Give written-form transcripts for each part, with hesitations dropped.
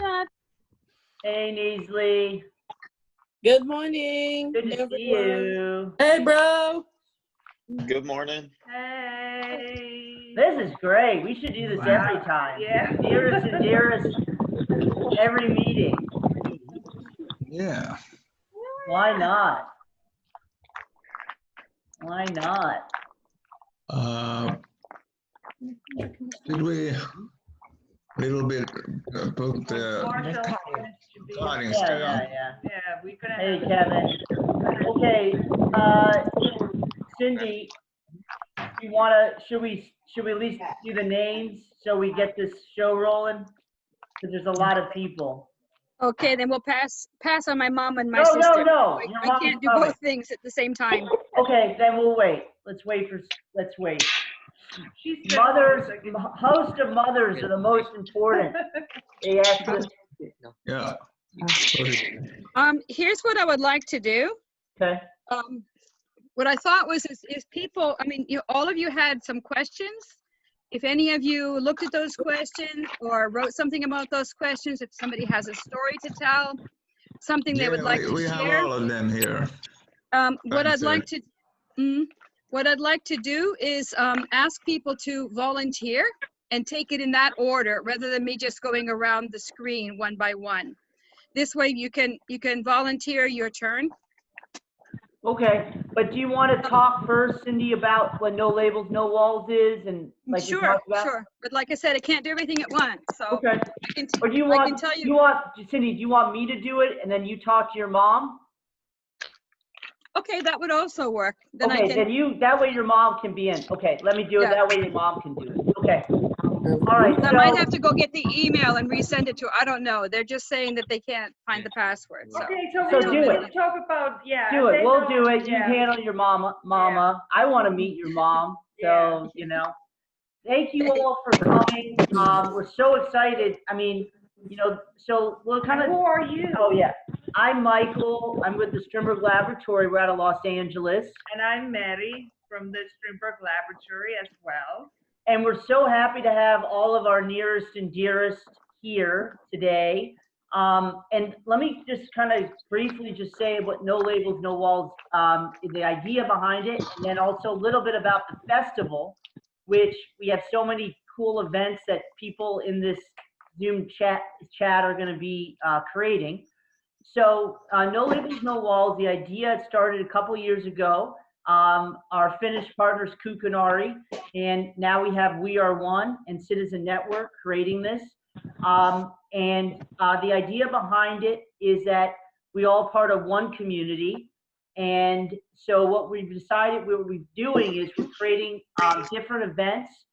Todd. Hey, Neasley. Good morning. Good to see you. Hey, bro. Good morning. Hey. This is great. We should do this every time. Yeah. Dearest and dearest, every meeting. Yeah. Why not? Why not? Did we little bit put the Marshall recordings Yeah, down? Yeah, we could have. Hey, Kevin. Okay, Cindy, you wanna, should we at least do the names so we get this show rolling? Because there's a lot of people. Okay, then we'll pass on my mom and my No, sister. no, your I mom's can't do coming. both things at the same time. Okay, then we'll wait. Let's wait. She's Mothers, host of mothers are the most important. They actually, Yeah. Here's what I would like to do. okay, What I thought was is people, I mean, all of you had some questions. If any of you looked at those questions or wrote something about those questions, if somebody has a story to tell, something they would like to we share. have all of them here. What I'd Thanks, like to, what I'd like to do is ask people to volunteer and take it in that order rather than me just going around the screen one by one. This way you can volunteer your turn. okay. But do you want to talk first, Cindy, about what No Labels, No Walls is and like we Sure, talked about? sure. But like I said, I can't do everything at once. So Okay. I can, Or do you I want, can tell Cindy, do you want me to do it and then you talk to your mom? okay, that would also work. Then I Okay, can. then that way your mom can be in. Okay, let me do it. Yeah. That way your mom can do it. Okay. All right. I might have to go get the email and resend it to her. I don't know. They're just saying that they can't find the password. So. Okay, so So we'll do it. talk about, yeah. Do it. they We'll know, do it. You yeah. handle your mama. I want to meet your mom. So, you know, thank you all for coming. We're so excited. I mean, you know, so we'll kind of. Who are you? Oh, yeah. I'm Michael. I'm with the Strimberg Laboratory. We're out of Los Angeles. And I'm Mary from the Strimberg Laboratory as well. And we're so happy to have all of our nearest and dearest here today. And let me just kind of briefly just say what No Labels, No Walls, the idea behind it, and then also a little bit about the festival, which we have so many cool events that people in this Zoom chat are going to be creating. So No Labels, No Walls, the idea started a couple years ago. Our Finnish partners, Kukunari, and now we have We Are One and Citizen Network creating this. And the idea behind it is that we all part of one community. And so what we've decided what we're doing is we're creating different events,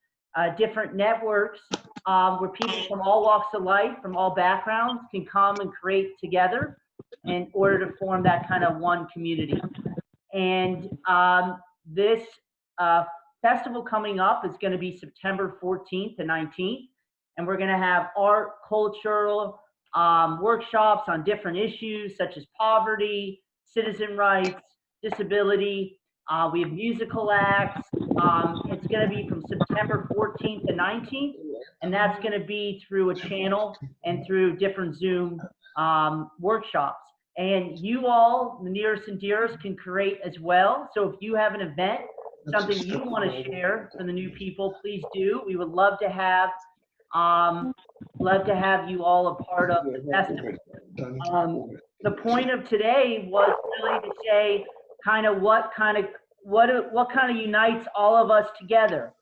different networks where people from all walks of life, from all backgrounds can come and create together in order to form that kind of one community. And this festival coming up is going to be September 14th to 19th. And we're going to have art, cultural workshops on different issues such as poverty, citizen rights, disability. We have musical acts. It's going to be from September 14th to 19th. And that's going to be through a channel and through different Zoom workshops. And you all, the nearest and dearest, can create as well. So if you have an event, something you want to share to the new people, please do. We would love to have you all a part of the festival. The point of today was really to say kind of what kind of unites all of us together.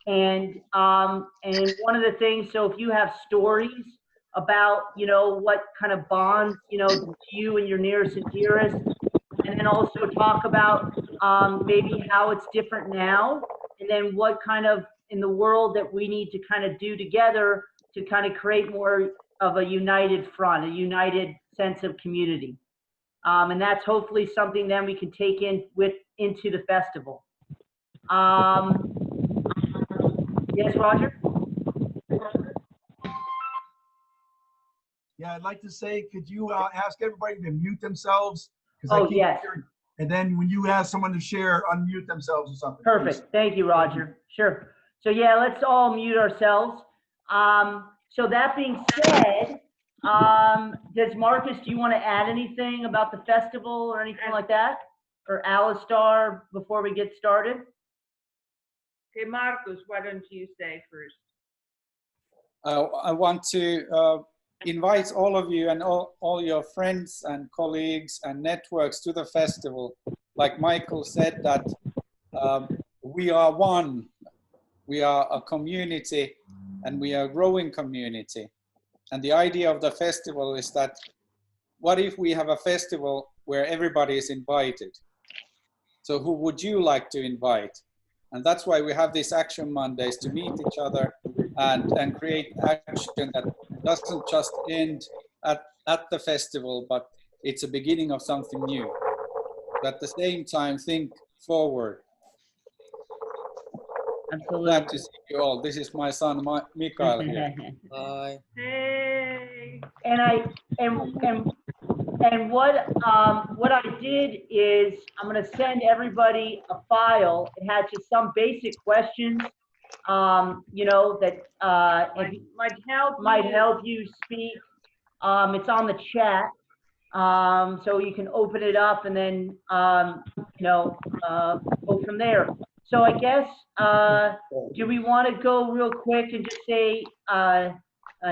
And one of the things, so if you have stories about, you know, what kind of bonds, you know, to you and your nearest and dearest, and then also talk about maybe how it's different now, and then what kind of in the world that we need to kind of do together to kind of create more of a united front, a united sense of community. And that's hopefully something then we can take into the festival. Yes, Roger? Yeah, I'd like to say, could you ask everybody to mute themselves? Oh, yes. And then when you ask someone to share, unmute themselves or something. Perfect. Please. Thank you, Roger. Sure. So yeah, let's all mute ourselves. So that being said, Does Marcus, do you want to add anything about the festival or anything like that? Or Alistar before we get started? Okay, Marcus, why don't you say first? I want to invite all of you and all your friends and colleagues and networks to the festival. Like Michael said, that we are one. We are a community, and we are a growing community. And the idea of the festival is that, what if we have a festival where everybody is invited? So who would you like to invite? And that's why we have these Action Mondays, to meet each other and create action that doesn't just end at the festival, but it's a beginning of something new. But at the same time, think forward. Absolutely. Glad to see you all. This is my son, Mikael here. Bye. Hey. And what I did is I'm going to send everybody a file. It had just some basic questions, you know, that Might help. might help you speak. It's on the chat, so you can open it up and then you know, go from there. So I guess do we want to go real quick and just say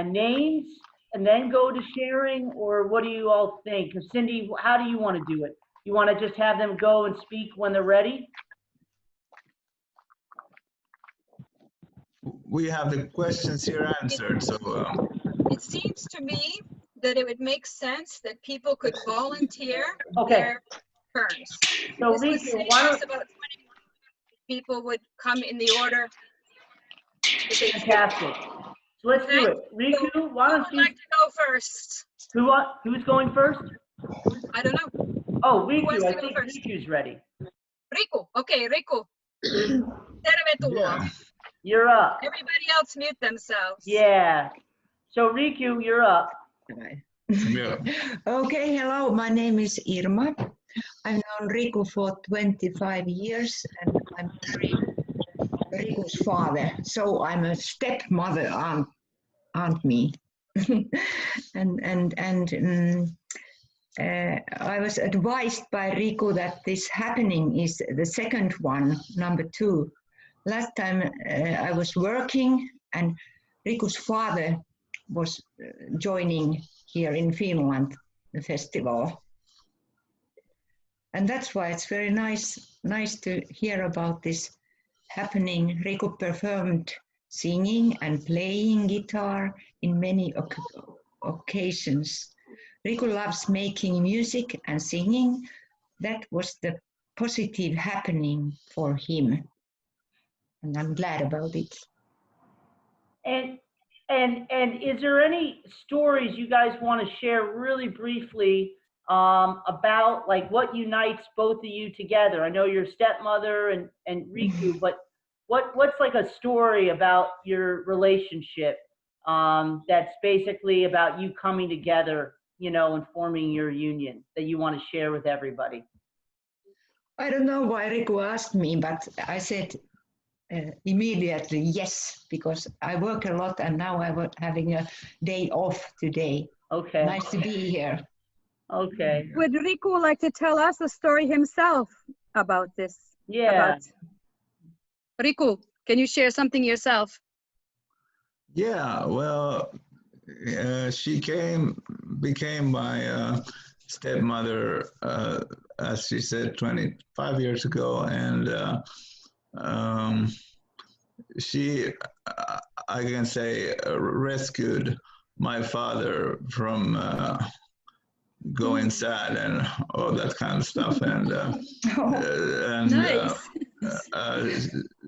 names and then go to sharing, or what do you all think? Cindy, how do you want to do it? You want to just have them go and speak when they're ready? We have the questions here answered, so It seems to me that it would make sense that people could volunteer Okay. their turns. So This would Riku, save why us don't, about 20 people would come in the order. that they- fantastic. So let's do it. Riku, why Who don't would you, like to go first? who's going first? I don't know. Oh, wants Riku, to I go think first? Riku's ready. Riku. Okay, Riku. Tervetuloa. yeah. You're up. Everybody else mute themselves. Yeah. So Riku, you're up. Yeah. Okay, hello, my name is Irma. I've known Riku for 25 years and I'm Riku's father. So I'm a stepmother, aren't me? I was advised by Riku that this happening is the second one, number 2. Last time I was working and Riku's father was joining here in Finland, the festival. And that's why it's very nice to hear about this happening. Riku performed singing and playing guitar in many occasions. Riku loves making music and singing. That was the positive happening for him. And I'm glad about it. And is there any stories you guys want to share really briefly about like what unites both of you together? I know your stepmother and Riku, but what's like a story about your relationship that's basically about you coming together, you know, and forming your union that you want to share with everybody? I don't know why Riku asked me, but I said immediately yes, because I work a lot and now I'm having a day off today. Okay. Nice to be here. Okay. Would Riku like to tell us a story himself about this? Yeah. Riku, can you share something yourself? Yeah, well, she became my stepmother, as she said, 25 years ago, and she, I can say, rescued my father from going sad and all that kind of stuff, and Nice.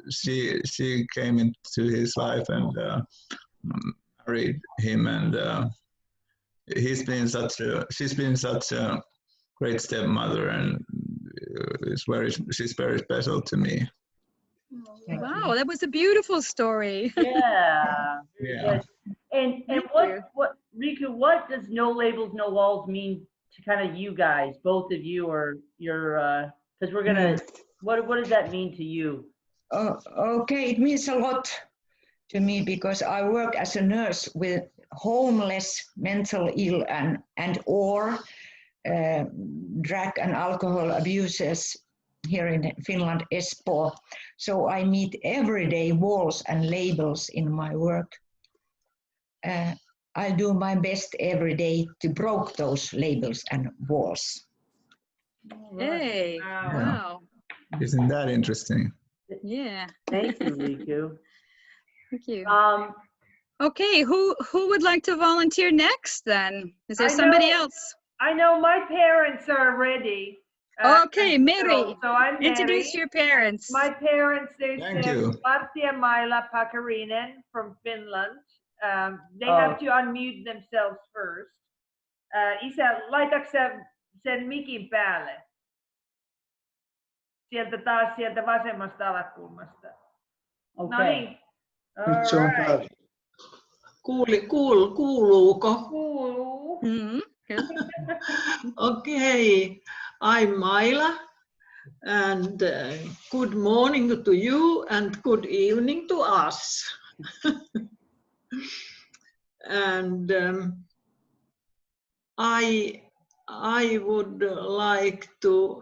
she came into his life and married him, and she's been such a great stepmother, and she's very special to me. Wow, that was a beautiful story. Yeah. Yeah. And Thank what Riku, what does No Labels, No Walls mean to kind of you guys, both of you, or your because we're gonna what does that mean to you? Okay, it means a lot to me because I work as a nurse with homeless, mental ill, and or drug and alcohol abusers here in Finland, Espoo. So I meet everyday walls and labels in my work. I do my best every day to break those labels and walls. Hey, Wow. wow. Isn't that interesting? Yeah, Thank you, Riku. thank you. Okay, who would like to volunteer next then? Is there I somebody know- else? I know my parents are ready. Okay, and Mary, So I'm introduce Mary. your parents. My parents, there's Thank you. Matti and Maila Pakarinen from Finland. They Oh. have to unmute themselves first. Isä, laitatko sä sen mikin päälle? Sieltä taas sieltä vasemmasta alakulmasta. No Okay. niin. Nyt se on All right. päällä. Kuuluuko? Kuuluu. Good. Okay, I'm Maila, and good morning to you and good evening to us. And I would like to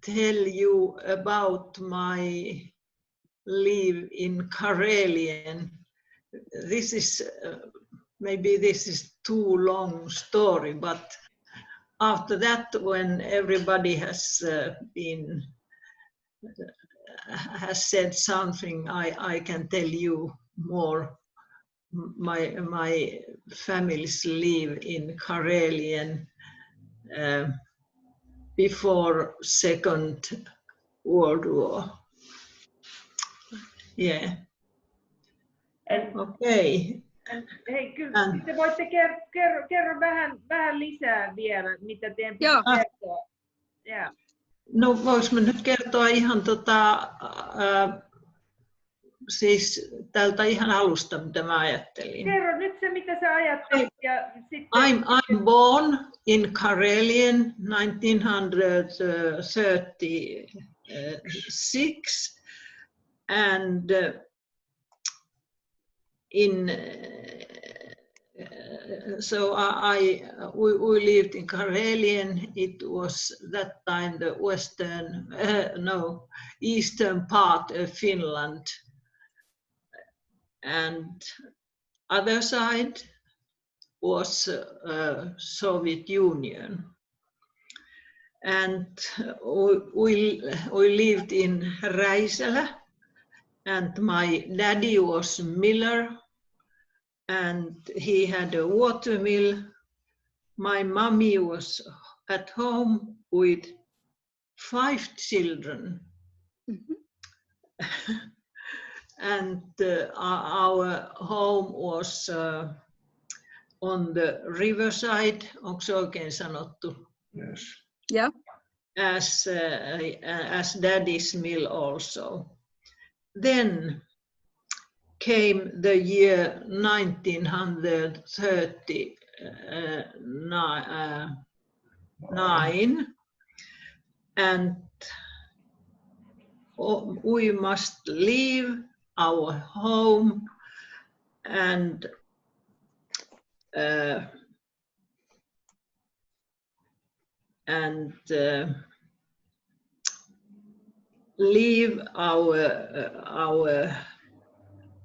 tell you about my live in Karelian. This is maybe this is too long story, but after that, when everybody has said something, I can tell you more. My family's live in Karelian before Second World War. Yeah. And Okay. Hei, kyllä te voitte kerro vähän lisää vielä, mitä teidän pitää kertoa. Yeah. No voinko mä nyt kertoa ihan siis tältä ihan alusta, mitä mä ajattelin. Kerro nyt se, mitä sä ajattelit. Ja sitten... I'm born in Karelian 1936 and so we lived in Karelian. It was that time the eastern part of Finland, and other side was Soviet Union. And we lived in Räisälä, and my daddy was miller, and he had a water mill. My mommy was at home with 5 children. Mhm. And our home was on the riverside, onko se oikein sanottu? Yes. Yeah. As daddy's mill also. Then came the year 1939, and we must leave our home and leave our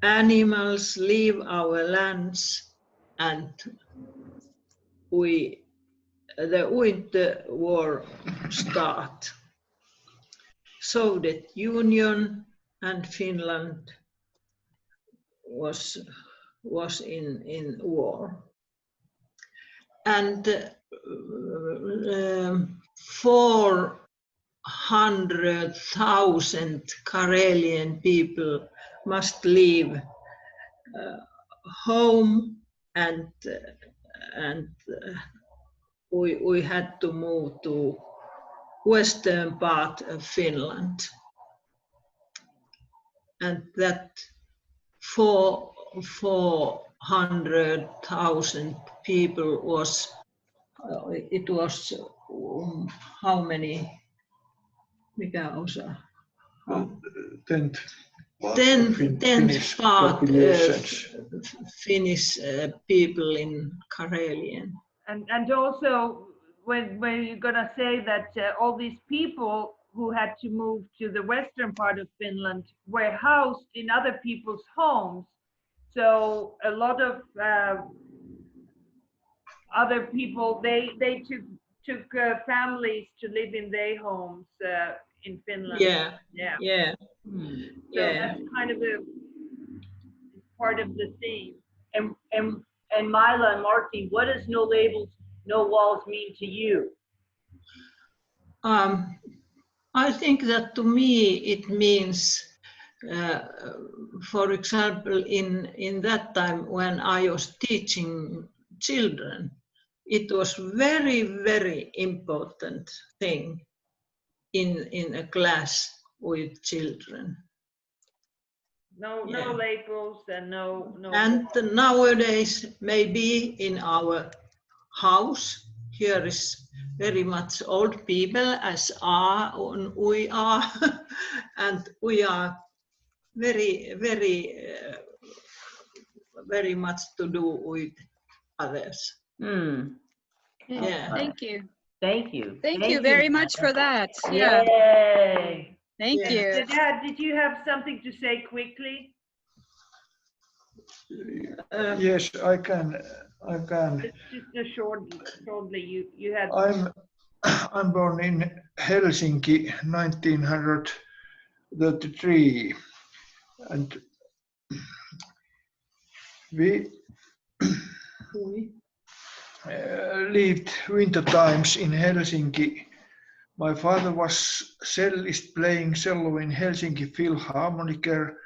animals, leave our lands, and the winter war start. Soviet Union and Finland was in war, and 400,000 Karelian people must leave home, and we had to move to western part of Finland, and that 400,000 people was how many? Mikä osa? 10th. tenth part Finnish people in Karelian. And also, when you're gonna say that all these people who had to move to the western part of Finland were housed in other people's homes, so a lot of other people they took families to live in their homes in Finland. Yeah. So that's kind of a part of the theme. And Mila and Marty, what does no labels, no walls mean to you? I think that to me it means, for example, in that time when I was teaching children, it was very, very important thing in a class with children. No labels and no. And nowadays, maybe in our house, here is very much old people as we are, and we are very, very, very much to do with others. Yeah. Thank you. Thank you. Thank you very much for that. Yeah. Yay. Thank you. Dad, did you have something to say quickly? Yes, I can. Just a shortly. You had. I'm born in Helsinki, 1933, and we lived winter times in Helsinki. My father was cellist playing cello in Helsinki Philharmoniker,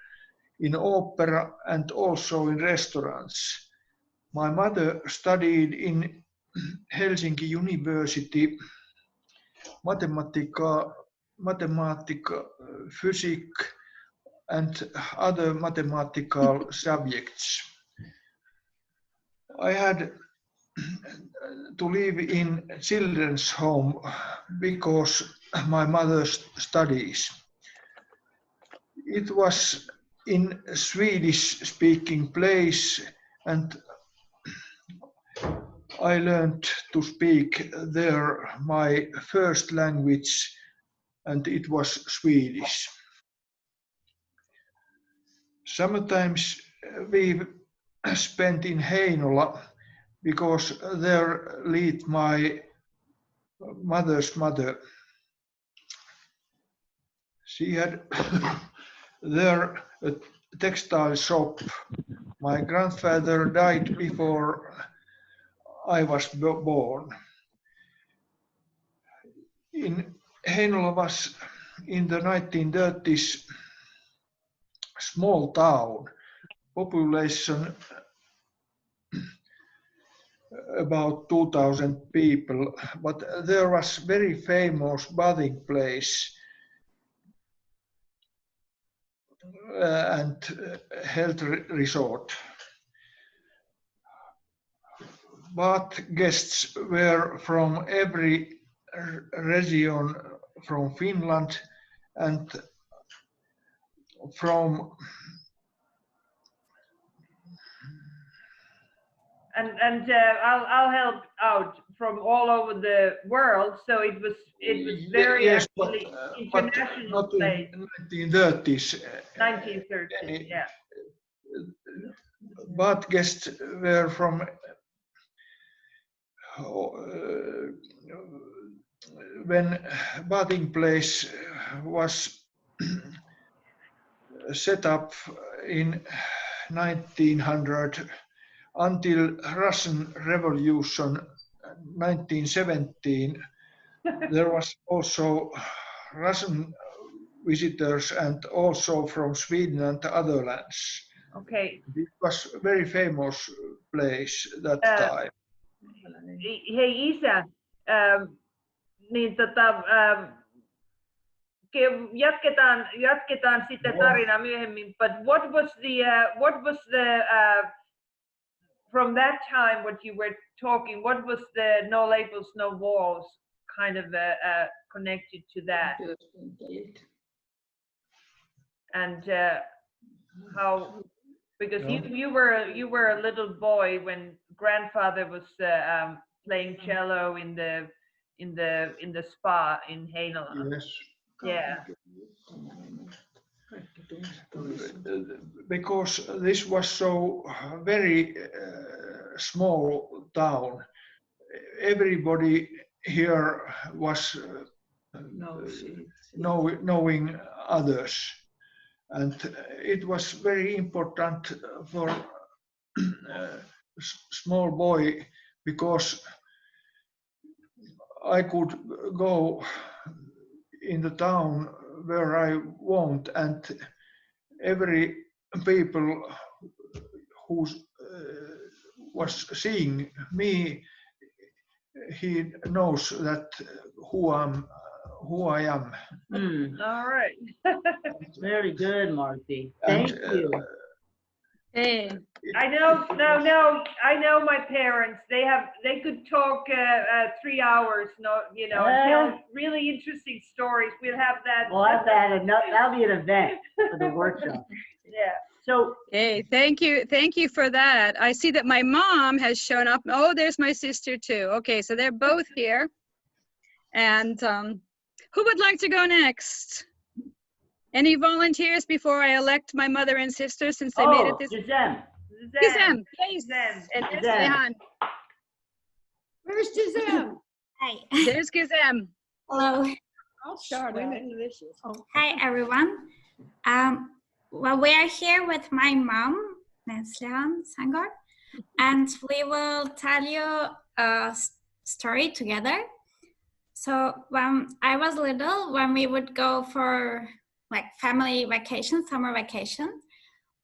in opera, and also in restaurants. My mother studied in Helsinki University mathematics, physics, and other mathematical subjects. I had to live in children's home because my mother's studies. It was in Swedish-speaking place, and I learned to speak there my first language, and it was Swedish. Sometimes we spent in Heinola because there lived my mother's mother. She had there a textile shop. My grandfather died before I was born. In Heinola was in the 1930s small town, population about 2,000 people, but there was very famous bathing place and health resort. But guests were from every region from Finland and from And I'll help out from all over the world. So it was very actually international but not place. in 1930s. 1930s, yeah. But guests were from when bathing place was set up in 1900 until Russian Revolution 1917. There was also Russian visitors and also from Sweden and other lands. Okay. It was a very famous place that time. Hei isä, niin jatketaan sitä tarinaa myöhemmin. But what was the from that time what you were talking? What was the no labels, no walls kind of connected to that? And how, because Yeah. you were a little boy when grandfather was playing cello in the spa in Heinola. Yes. Yeah. Because this was so very small town. Everybody here was knowing others, and it was very important for small boy, because I could go in the town where I want, and every people who was seeing me, he knows that who I am. All right. Very good, Marty. And, Thank you. Hey, I know, no, I know my parents. They could talk 3 hours, and tell really interesting stories. We'll have that. Well, that'll be an event for the workshop. Yeah. So, hey, thank you for that. I see that my mom has shown up. Oh, there's my sister too. Okay, so they're both here. And who would like to go next? Any volunteers before I elect my mother and sister, since they made it this? Gisem. Gisem, please. And there's Rehan. Where's Gisem? Hi. There's Gisem. Hello. I'll start. I'm delicious. Hi, everyone. Well, we are here with my mom, Neslihan Sangor, and we will tell you a story together. So when I was little, when we would go for like family vacation, summer vacation,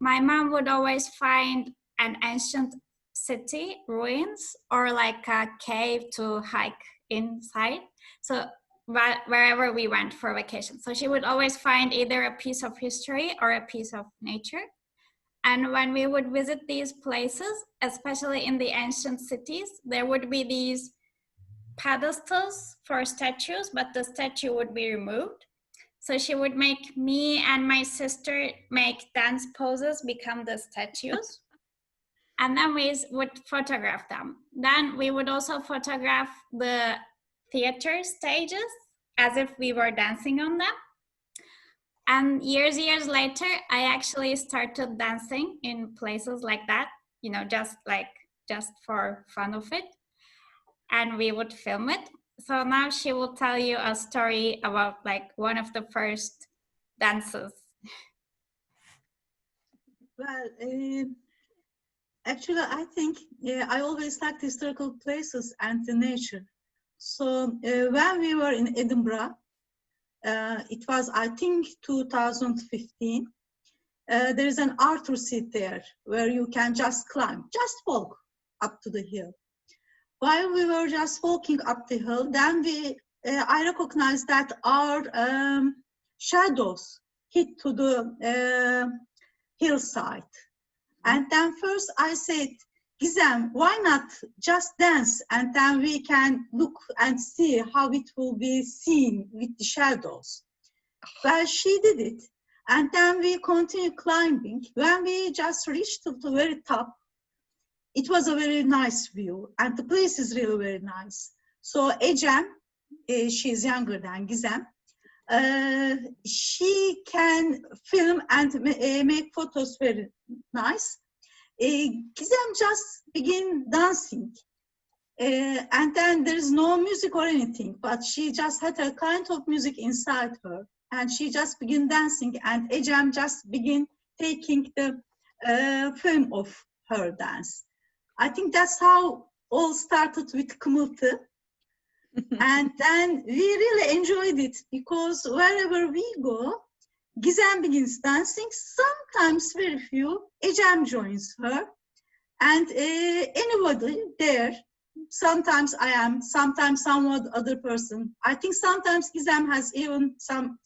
my mom would always find an ancient city ruins or like a cave to hike inside. So wherever we went for vacation. So she would always find either a piece of history or a piece of nature. And when we would visit these places, especially in the ancient cities, there would be these pedestals for statues, but the statue would be removed. So she would make me and my sister make dance poses become the statues. And then we would photograph them. Then we would also photograph the theater stages as if we were dancing on them. And years later, I actually started dancing in places like that, just for fun of it. And we would film it. So now she will tell you a story about like one of the first dances. Well, actually, I think I always liked historical places and the nature. So when we were in Edinburgh, it was, I think, 2015. There is an Arthur seat there where you can just climb, just walk up to the hill. While we were just walking up the hill, then I recognized that our shadows hit to the hillside. And then first I said, Gizem, why not just dance, and then we can look and see how it will be seen with the shadows. Well, she did it. And then we continued climbing. When we just reached to the very top, it was a very nice view, and the place is really very nice. So Ecem, she's younger than Gizem, she can film and make photos very nice. Gizem just begin dancing, and then there's no music or anything, but she just had a kind of music inside her, and she just begin dancing, and Ecem just begin taking the film of her dance. I think that's how all started with Kımıltı. And then we really enjoyed it, because wherever we go, Gizem begins dancing, sometimes very few, Ecem joins her, and anybody there, sometimes I am, sometimes some other person. I think sometimes Gizem has even some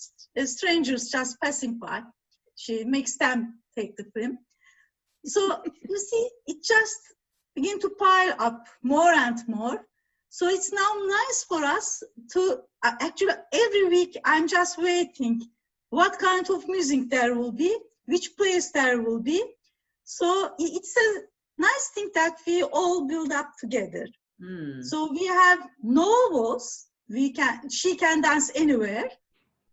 strangers just passing by. She makes them take the film. So you see, it just begin to pile up more and more. So it's now nice for us to, actually every week I'm just waiting what kind of music there will be which place there will be. So it's a nice thing that we all build up together. So we have no walls. She can dance anywhere,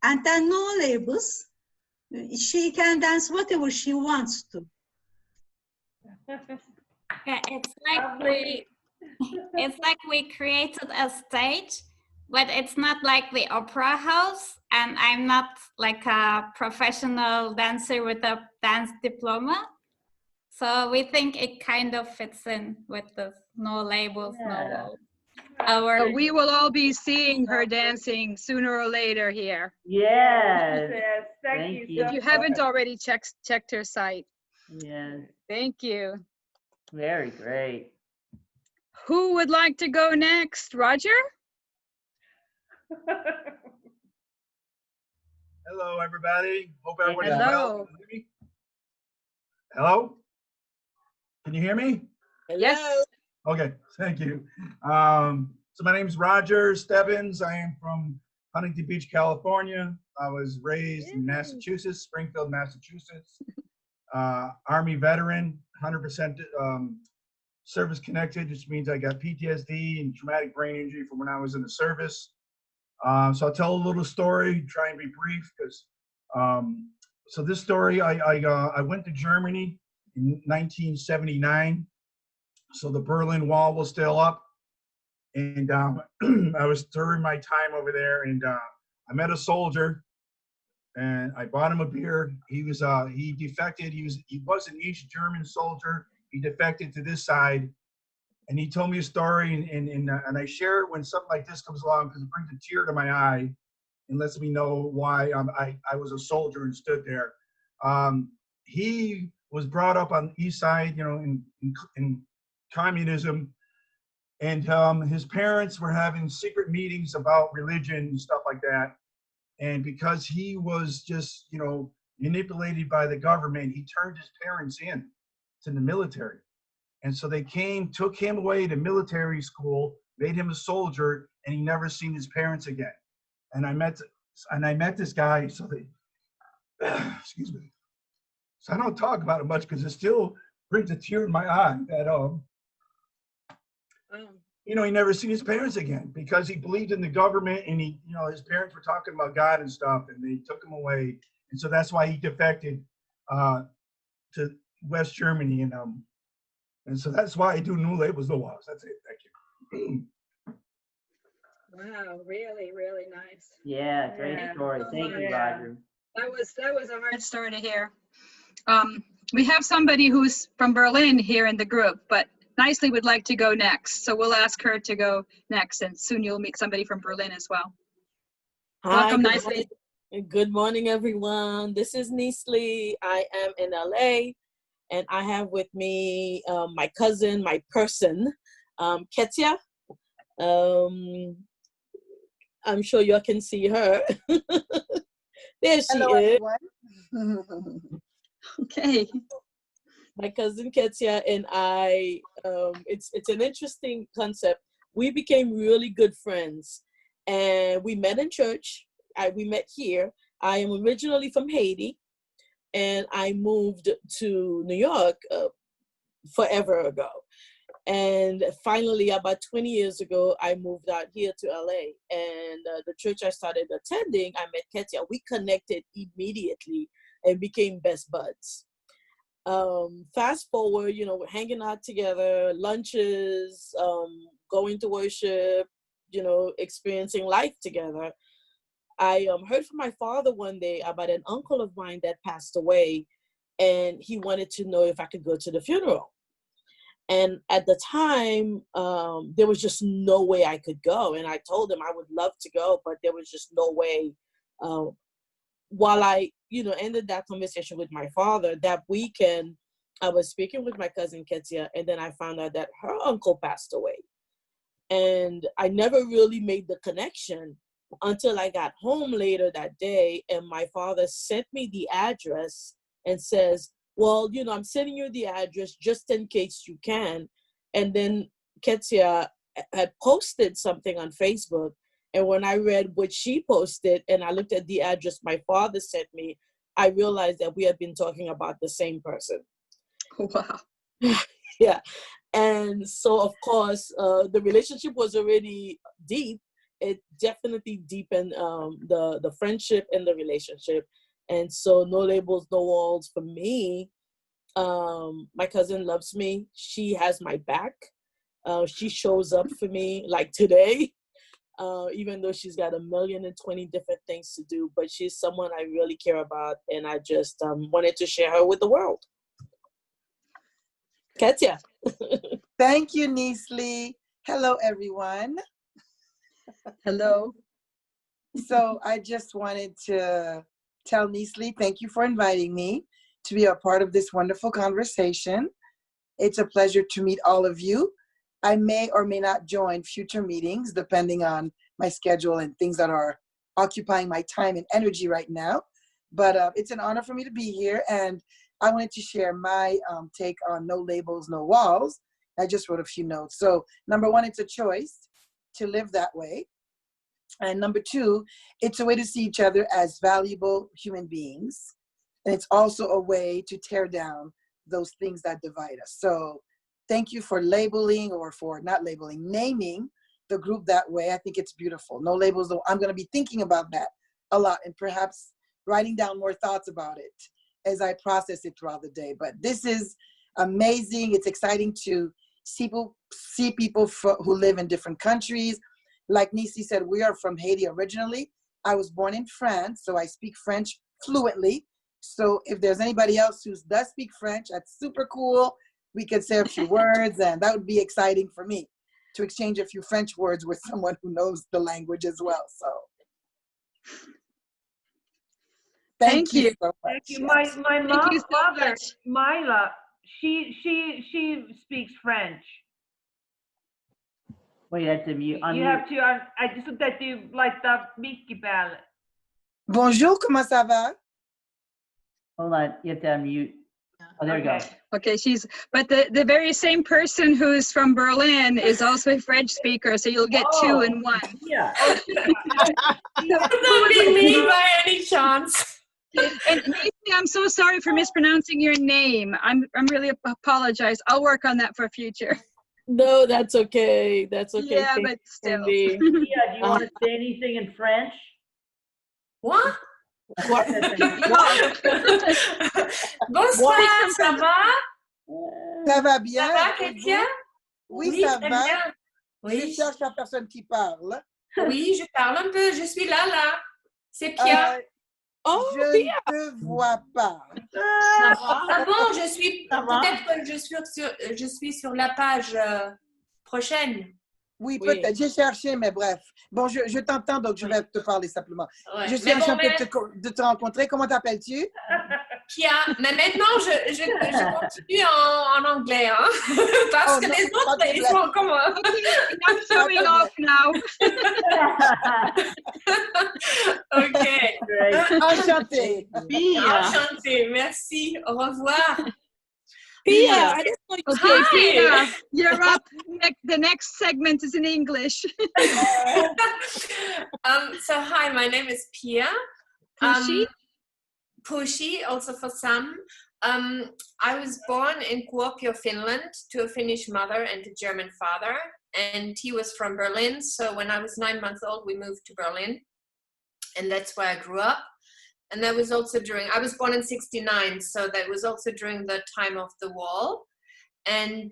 and then no labels. She can dance whatever she wants to. Yeah, it's like we created a stage, but it's not like the opera house, and I'm not like a professional dancer with a dance diploma. So we think it kind of fits in with the no labels, no walls. But we will all be seeing her dancing sooner or later here. Yes. Yes, thank you. If you haven't already checked her site. Yes. Thank you. Very great. Who would like to go next? Roger? Hello, everybody. Hope everybody's Hello. well. Can you hear me? Hello? Can you hear me? Yes. Okay, thank you. So my name is Roger Stebbins. I am from Huntington Beach, California. I was raised in Massachusetts, Springfield, Massachusetts. Army veteran, 100% service connected, which means I got PTSD and traumatic brain injury from when I was in the service. So I'll tell a little story, try and be brief, because so this story, I went to Germany in 1979. So the Berlin Wall was still up, and I was during my time over there, and I met a soldier, and I bought him a beer. He defected. He was an East German soldier. He defected to this side, and he told me a story, and I share it when something like this comes along because it brings a tear to my eye and lets me know why I was a soldier and stood there. He was brought up on the East Side, you know, in communism, and his parents were having secret meetings about religion and stuff like that. And because he was just, you know, manipulated by the government, he turned his parents in to the military. And so they took him away to military school, made him a soldier, and he never seen his parents again. And I met this guy, so excuse me. So I don't talk about it much because it still brings a tear in my eye that you know, he never seen his parents again because he believed in the government, and you know, his parents were talking about God and stuff, and they took him away. And so that's why he defected to West Germany, and so that's why I do No Labels, No Walls. That's it. Thank you. Wow, really, really nice. Yeah, great story. Thank you, Roger. That was a hard story to hear. We have somebody who's from Berlin here in the group, but Nicely would like to go next. So we'll ask her to go next, and soon you'll meet somebody from Berlin as well. Welcome, good Nicely. morning. Good morning, everyone. This is Nicely. I am in LA, and I have with me my cousin, my person, Ketia. I'm sure you all can see her. There she is. Okay. My cousin Ketia and I, it's an interesting concept. We became really good friends, and we met in church. We met here. I am originally from Haiti, and I moved to New York forever ago. And finally, about 20 years ago, I moved out here to LA. And the church I started attending, I met Ketia. We connected immediately and became best buds. Fast forward, you know, we're hanging out together, lunches, going to worship, you know, experiencing life together. I heard from my father one day about an uncle of mine that passed away, and he wanted to know if I could go to the funeral. And at the time, there was just no way I could go. And I told him I would love to go, but there was just no way. While I, you know, ended that conversation with my father, that weekend, I was speaking with my cousin Ketia, and then I found out that her uncle passed away. And I never really made the connection until I got home later that day, and my father sent me the address and says, well, you know, I'm sending you the address just in case you can. And then Ketia had posted something on Facebook. And when I read what she posted and I looked at the address my father sent me, I realized that we had been talking about the same person. Wow. Yeah. And so, of course, the relationship was already deep. It definitely deepened the friendship and the relationship. And so no labels, no walls for me. My cousin loves me. She has my back. She shows up for me like today, even though she's got 1,020 different things to do, but she's someone I really care about. And I just wanted to share her with the world. Katya. Thank you, Nisli. Hello, everyone. Hello. So I just wanted to tell Nisli, thank you for inviting me to be a part of this wonderful conversation. It's a pleasure to meet all of you. I may or may not join future meetings depending on my schedule and things that are occupying my time and energy right now. But it's an honor for me to be here, and I wanted to share my take on No Labels, No Walls. I just wrote a few notes. So number one, it's a choice to live that way. And number two, it's a way to see each other as valuable human beings. And it's also a way to tear down those things that divide us. So thank you for labeling, or for not labeling, naming the group that way. I think it's beautiful. No labels. I'm going to be thinking about that a lot, and perhaps writing down more thoughts about it as I process it throughout the day. But this is amazing. It's exciting to see people who live in different countries. Like Nisi said, we are from Haiti originally. I was born in France, so I speak French fluently. So if there's anybody else who does speak French, that's super cool. We could say a few words, and that would be exciting for me to exchange a few French words with someone who knows the language as well. So thank you so much. Thank you. My Thank mom's you so mother, much. Myla, she speaks French. Wait, that's a mute. You have to, I just looked at you like that Mickey Bell. Bonjour, comment ça va? Hold on, you have to unmute. Oh, there we go. Okay, but the very same person who's from Berlin is also a French speaker, so you'll get two in one. Yeah. Not be me by any chance. And Nancy, I'm so sorry for mispronouncing your name. I'm really apologize. I'll work on that for future. No, that's okay. That's okay. Yeah, Thank but you, still. Cindy. Yeah, do you want to say anything in French? What? Bonsoir, ça va? Ça va bien? Ça va, Katia? Oui, ça très va. bien. Oui. Je cherche la personne qui parle. Oui, je parle un peu. Je suis là. C'est Pia. Je ne te vois pas. Ah bon, peut-être que je suis sur la page prochaine. Oui, peut-être. J'ai cherché, mais bref. Bon, je t'entends, donc je vais te parler simplement. Ouais. Je suis enchantée de te rencontrer. Comment t'appelles-tu? Pia. Mais maintenant, je continue en anglais, hein? Parce que les autres, ils sont comme... I'm showing off now. OK. Enchantée. Enchantée. Merci. Au revoir. Pia, okay, Pia, you're up. The next segment is in English. So hi, my name is Pia. Pushi, also for some. I was born in Kuopio, Finland, to a Finnish mother and a German father, and he was from Berlin. So when I was 9 months old, we moved to Berlin, and that's where I grew up. And that was also I was born in 1969, so that was also during the time of the wall. And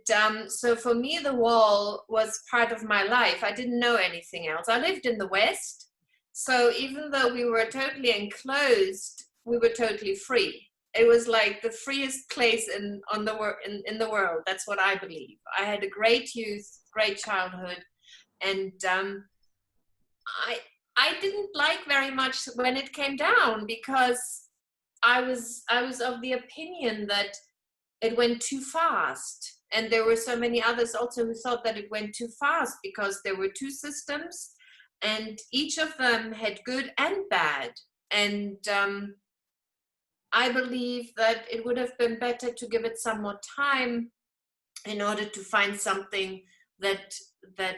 so for me, the wall was part of my life. I didn't know anything else. I lived in the West, so even though we were totally enclosed, we were totally free. It was like the freest place in the world. That's what I believe. I had a great youth, great childhood, and I didn't like very much when it came down, because I was of the opinion that it went too fast. And there were so many others also who thought that it went too fast, because there were two systems and each of them had good and bad. And I believe that it would have been better to give it some more time in order to find something that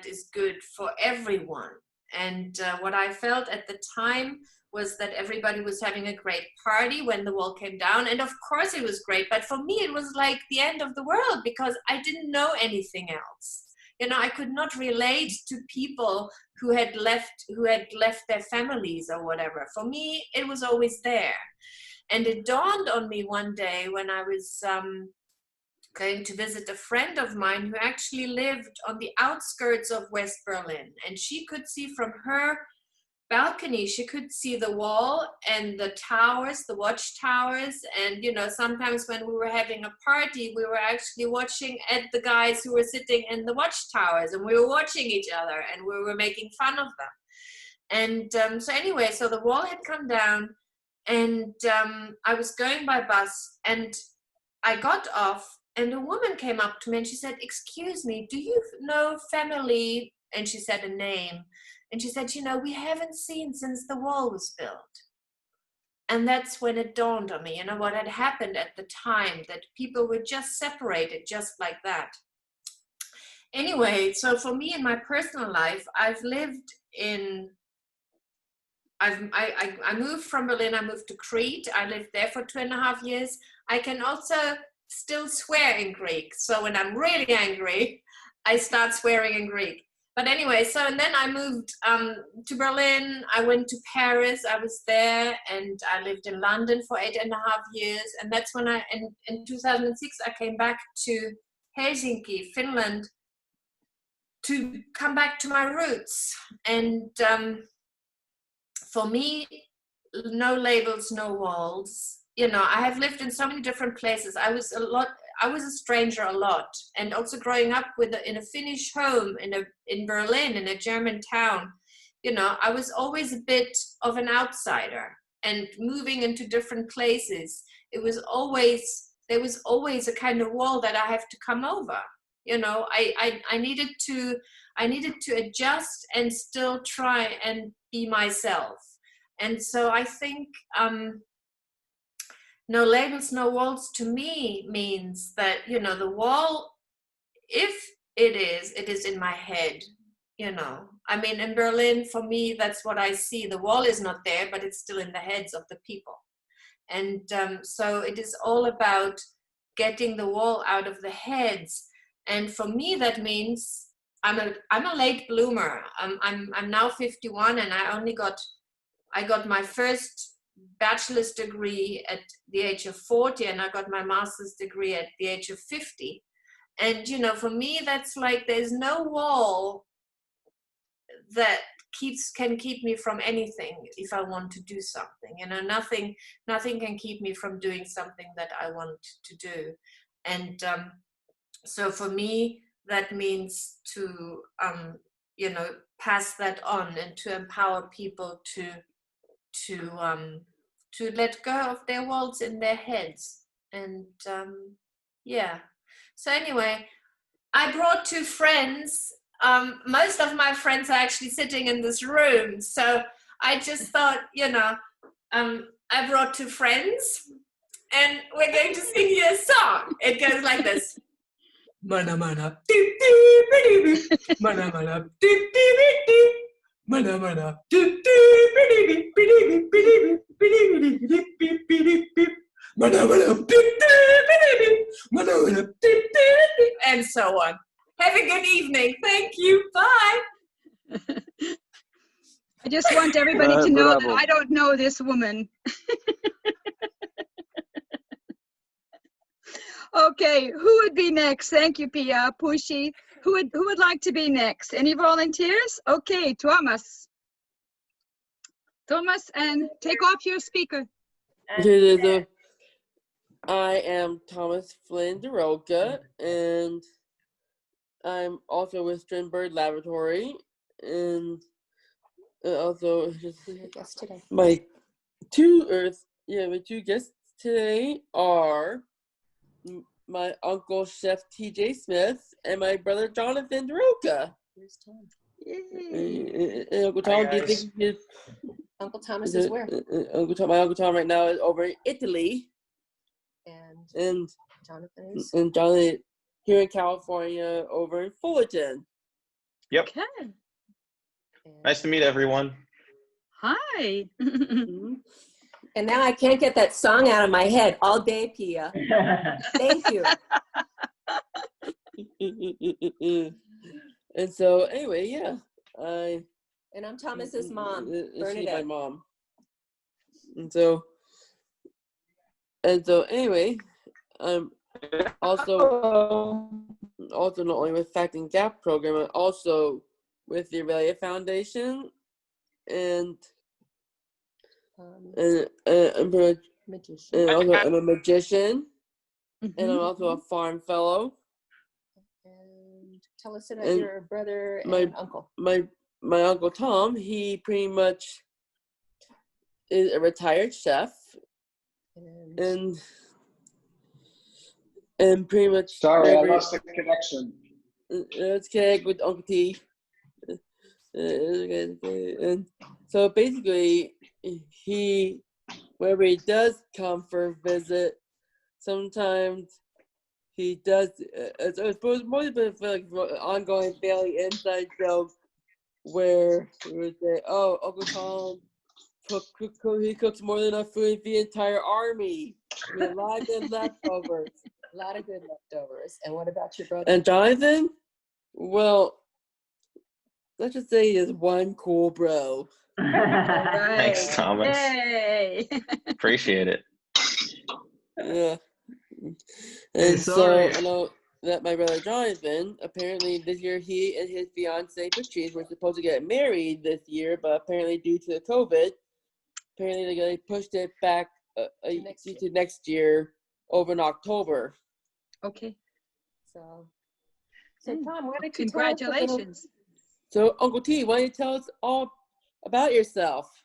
is good for everyone. And what I felt at the time was that everybody was having a great party when the wall came down. And of course it was great, but for me it was like the end of the world because I didn't know anything else. You know, I could not relate to people who had left their families or whatever. For me, it was always there. And it dawned on me one day when I was going to visit a friend of mine who actually lived on the outskirts of West Berlin. And she could see from her balcony, she could see the wall and the towers, the watchtowers. And, you know, sometimes when we were having a party, we were actually watching at the guys who were sitting in the watchtowers, and we were watching each other and we were making fun of them. And so anyway, so the wall had come down, and I was going by bus, and I got off, and a woman came up to me and she said, "Excuse me, do you know family?" And she said a name. And she said, "You know, we haven't seen since the wall was built." And that's when it dawned on me, you know, what had happened at the time, that people were just separated just like that. Anyway, so for me in my personal life, I've lived in, I moved from Berlin, I moved to Crete. I lived there for 2.5 years. I can also still swear in Greek. So when I'm really angry, I start swearing in Greek. But anyway, so and then I moved to Berlin. I went to Paris. I was there, and I lived in London for 8.5 years. And that's when in 2006, I came back to Helsinki, Finland, to come back to my roots. And for me, no labels, no walls. You know, I have lived in so many different places. I was a stranger a lot, and also growing up in a Finnish home in Berlin, in a German town, you know, I was always a bit of an outsider. And moving into different places, there was always a kind of wall that I have to come over. You know, I needed to adjust and still try and be myself. And so I think no labels, no walls to me means that, you know, the wall, if it is in my head, you know. I mean, in Berlin, for me, that's what I see. The wall is not there, but it's still in the heads of the people. And so it is all about getting the wall out of the heads. And for me, that means I'm a late bloomer. I'm now 51, and I got my first bachelor's degree at the age of 40, and I got my master's degree at the age of 50. And, you know, for me, that's like, there's no wall that can keep me from anything if I want to do something. You know, nothing can keep me from doing something that I want to do. And so for me, that means to, you know, pass that on and to empower people to let go of their walls in their heads. And yeah. So anyway, I brought 2 friends. Most of my friends are actually sitting in this room. So I just thought, you know, I brought 2 friends, and we're going to sing you a song. It goes like this. Mana mana, dip dip, mana mana, dip dip, mana mana, dip dip, mana mana, dip dip, and so on. Have a good evening. Thank you. Bye. I just want everybody to know that I don't know this woman. Okay, who would be next? Thank you, Pia, Pushi. Who would like to be next? Any volunteers? Okay, Thomas. Thomas, and take off your speaker. I am Thomas Flynn DeRoca, and I'm also with Strindberg Laboratory, and also my 2 guests today are my uncle Chef TJ Smith and my brother Jonathan DeRoca. Here's Tom. And Uncle Tom, Hi, do you think guys. you could? Uncle Thomas is where? My Uncle Tom right now is over in Italy. And Jonathan is? And Jonathan here in California over in Fullerton. Yep. Okay. Nice to meet everyone. Hi. And now I can't get that song out of my head all day, Pia. Thank you. And so anyway, yeah, And I'm Thomas's mom, she's my Bernadette. mom. And so anyway, I'm also not only with Fact and Gap program, but also with the Aurelia Foundation, and Magician. also I'm a magician, and I'm also a farm fellow. And tell us about your brother and uncle. My uncle Tom, he pretty much is a retired chef, and pretty much. Sorry, I lost the connection. Let's connect with Uncle T. And so basically, whenever he does come for a visit, sometimes he does. It's mostly been like an ongoing family inside joke where we would say, "Oh, Uncle Tom, he cooks more than enough food for the entire army. We have a lot of good leftovers." A lot of good leftovers. And what about your brother? And Jonathan, well, let's just say he is one cool bro. Thanks, Thomas. Yay. Appreciate it. Yeah. Hey, And so sorry. I know that my brother Jonathan, apparently this year he and his fiancee Patrice were supposed to get married this year, but apparently due to COVID, apparently they pushed it back to next year over in October. Okay. So Tom, why don't you Congratulations. So Uncle T, why don't you tell us all about yourself?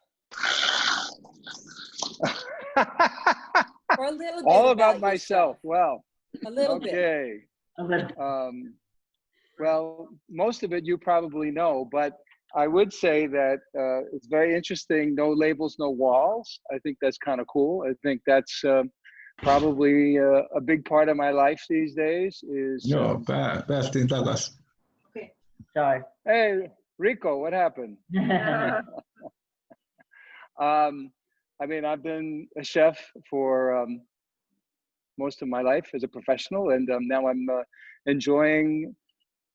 For a little bit All about myself. Well, a little okay. Well, most of it you probably know, but I would say that it's very interesting. No labels, no walls. I think that's kind of cool. I think that's probably a big part of my life these days. Is päästiin takas. Okay. Sorry. Hey, Rico, what happened? I mean, I've been a chef for most of my life as a professional, and now I'm enjoying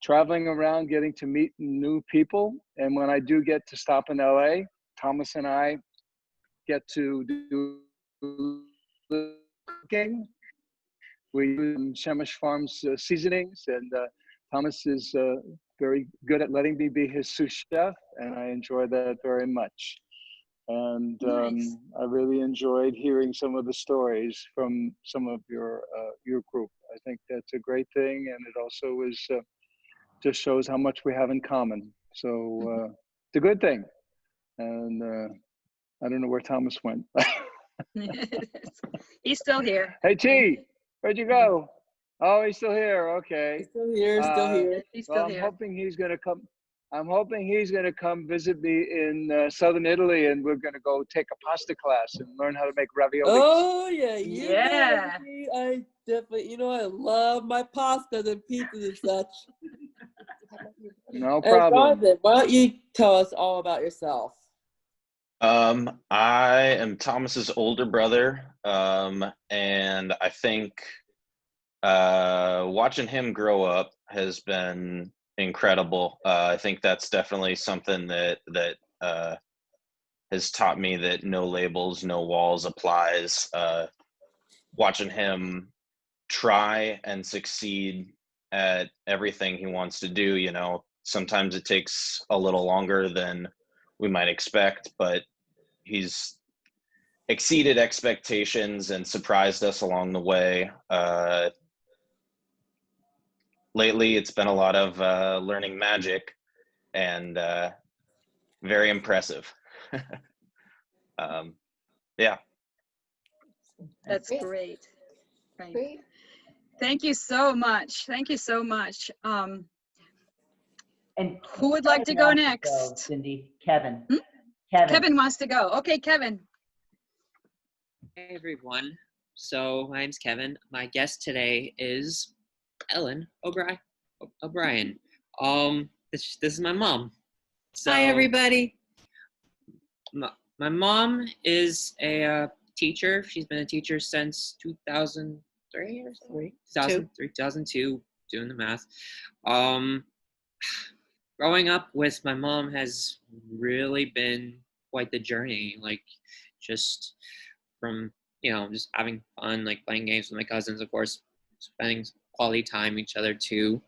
traveling around, getting to meet new people. And when I do get to stop in LA, Thomas and I get to do cooking. We use Shemish Farms seasonings, and Thomas is very good at letting me be his sous chef, and I enjoy that very much. And I really enjoyed hearing some of the stories from some of your group. I think that's a great thing, and it also is just shows how much we have in common. So it's a good thing. And I don't know where Thomas went. He's still here. Hey T, where'd you go? Oh, he's still here. Okay. He's still here. He's still I'm hoping he's gonna come. I'm hoping he's going to come visit me in southern Italy, and we're going to go take a pasta class and learn how to make raviolis. Oh, yeah. Yeah. I definitely, I love my pastas and pizzas and such. No problem. Jonathan, why don't you tell us all about yourself? I am Thomas's older brother, and I think watching him grow up has been incredible. I think that's definitely something that has taught me that no labels, no walls applies. Watching him try and succeed at everything he wants to do, sometimes it takes a little longer than we might expect, but he's exceeded expectations and surprised us along the way. Lately, it's been a lot of learning magic, and very impressive. Yeah. That's great. Great. Thank you so much. Thank you so much. And who would like to go next? Cindy, Kevin. Kevin wants to go. Okay, Kevin. Hey everyone. So my name's Kevin. My guest today is Ellen O'Brien. This is my mom. So, hi everybody. my mom is a teacher. She's been a teacher since 2003 or something. 2003, 2002, doing the math. Growing up with my mom has really been quite the journey. Like, just from, just having fun, like playing games with my cousins, of course, spending quality time with each other too.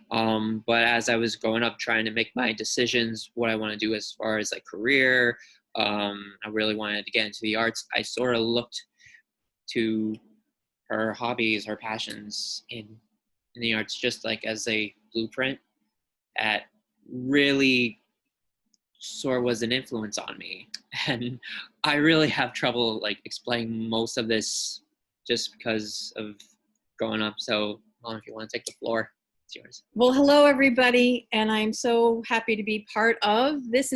But as I was growing up, trying to make my decisions, what I want to do as far as like career, I really wanted to get into the arts. I sort of looked to her hobbies, her passions in the arts, just like as a blueprint at really sort of was an influence on me. And I really have trouble like explaining most of this just because of growing up. So, Mom, if you want to take the floor, it's yours. Well, hello, everybody, and I'm so happy to be part of this.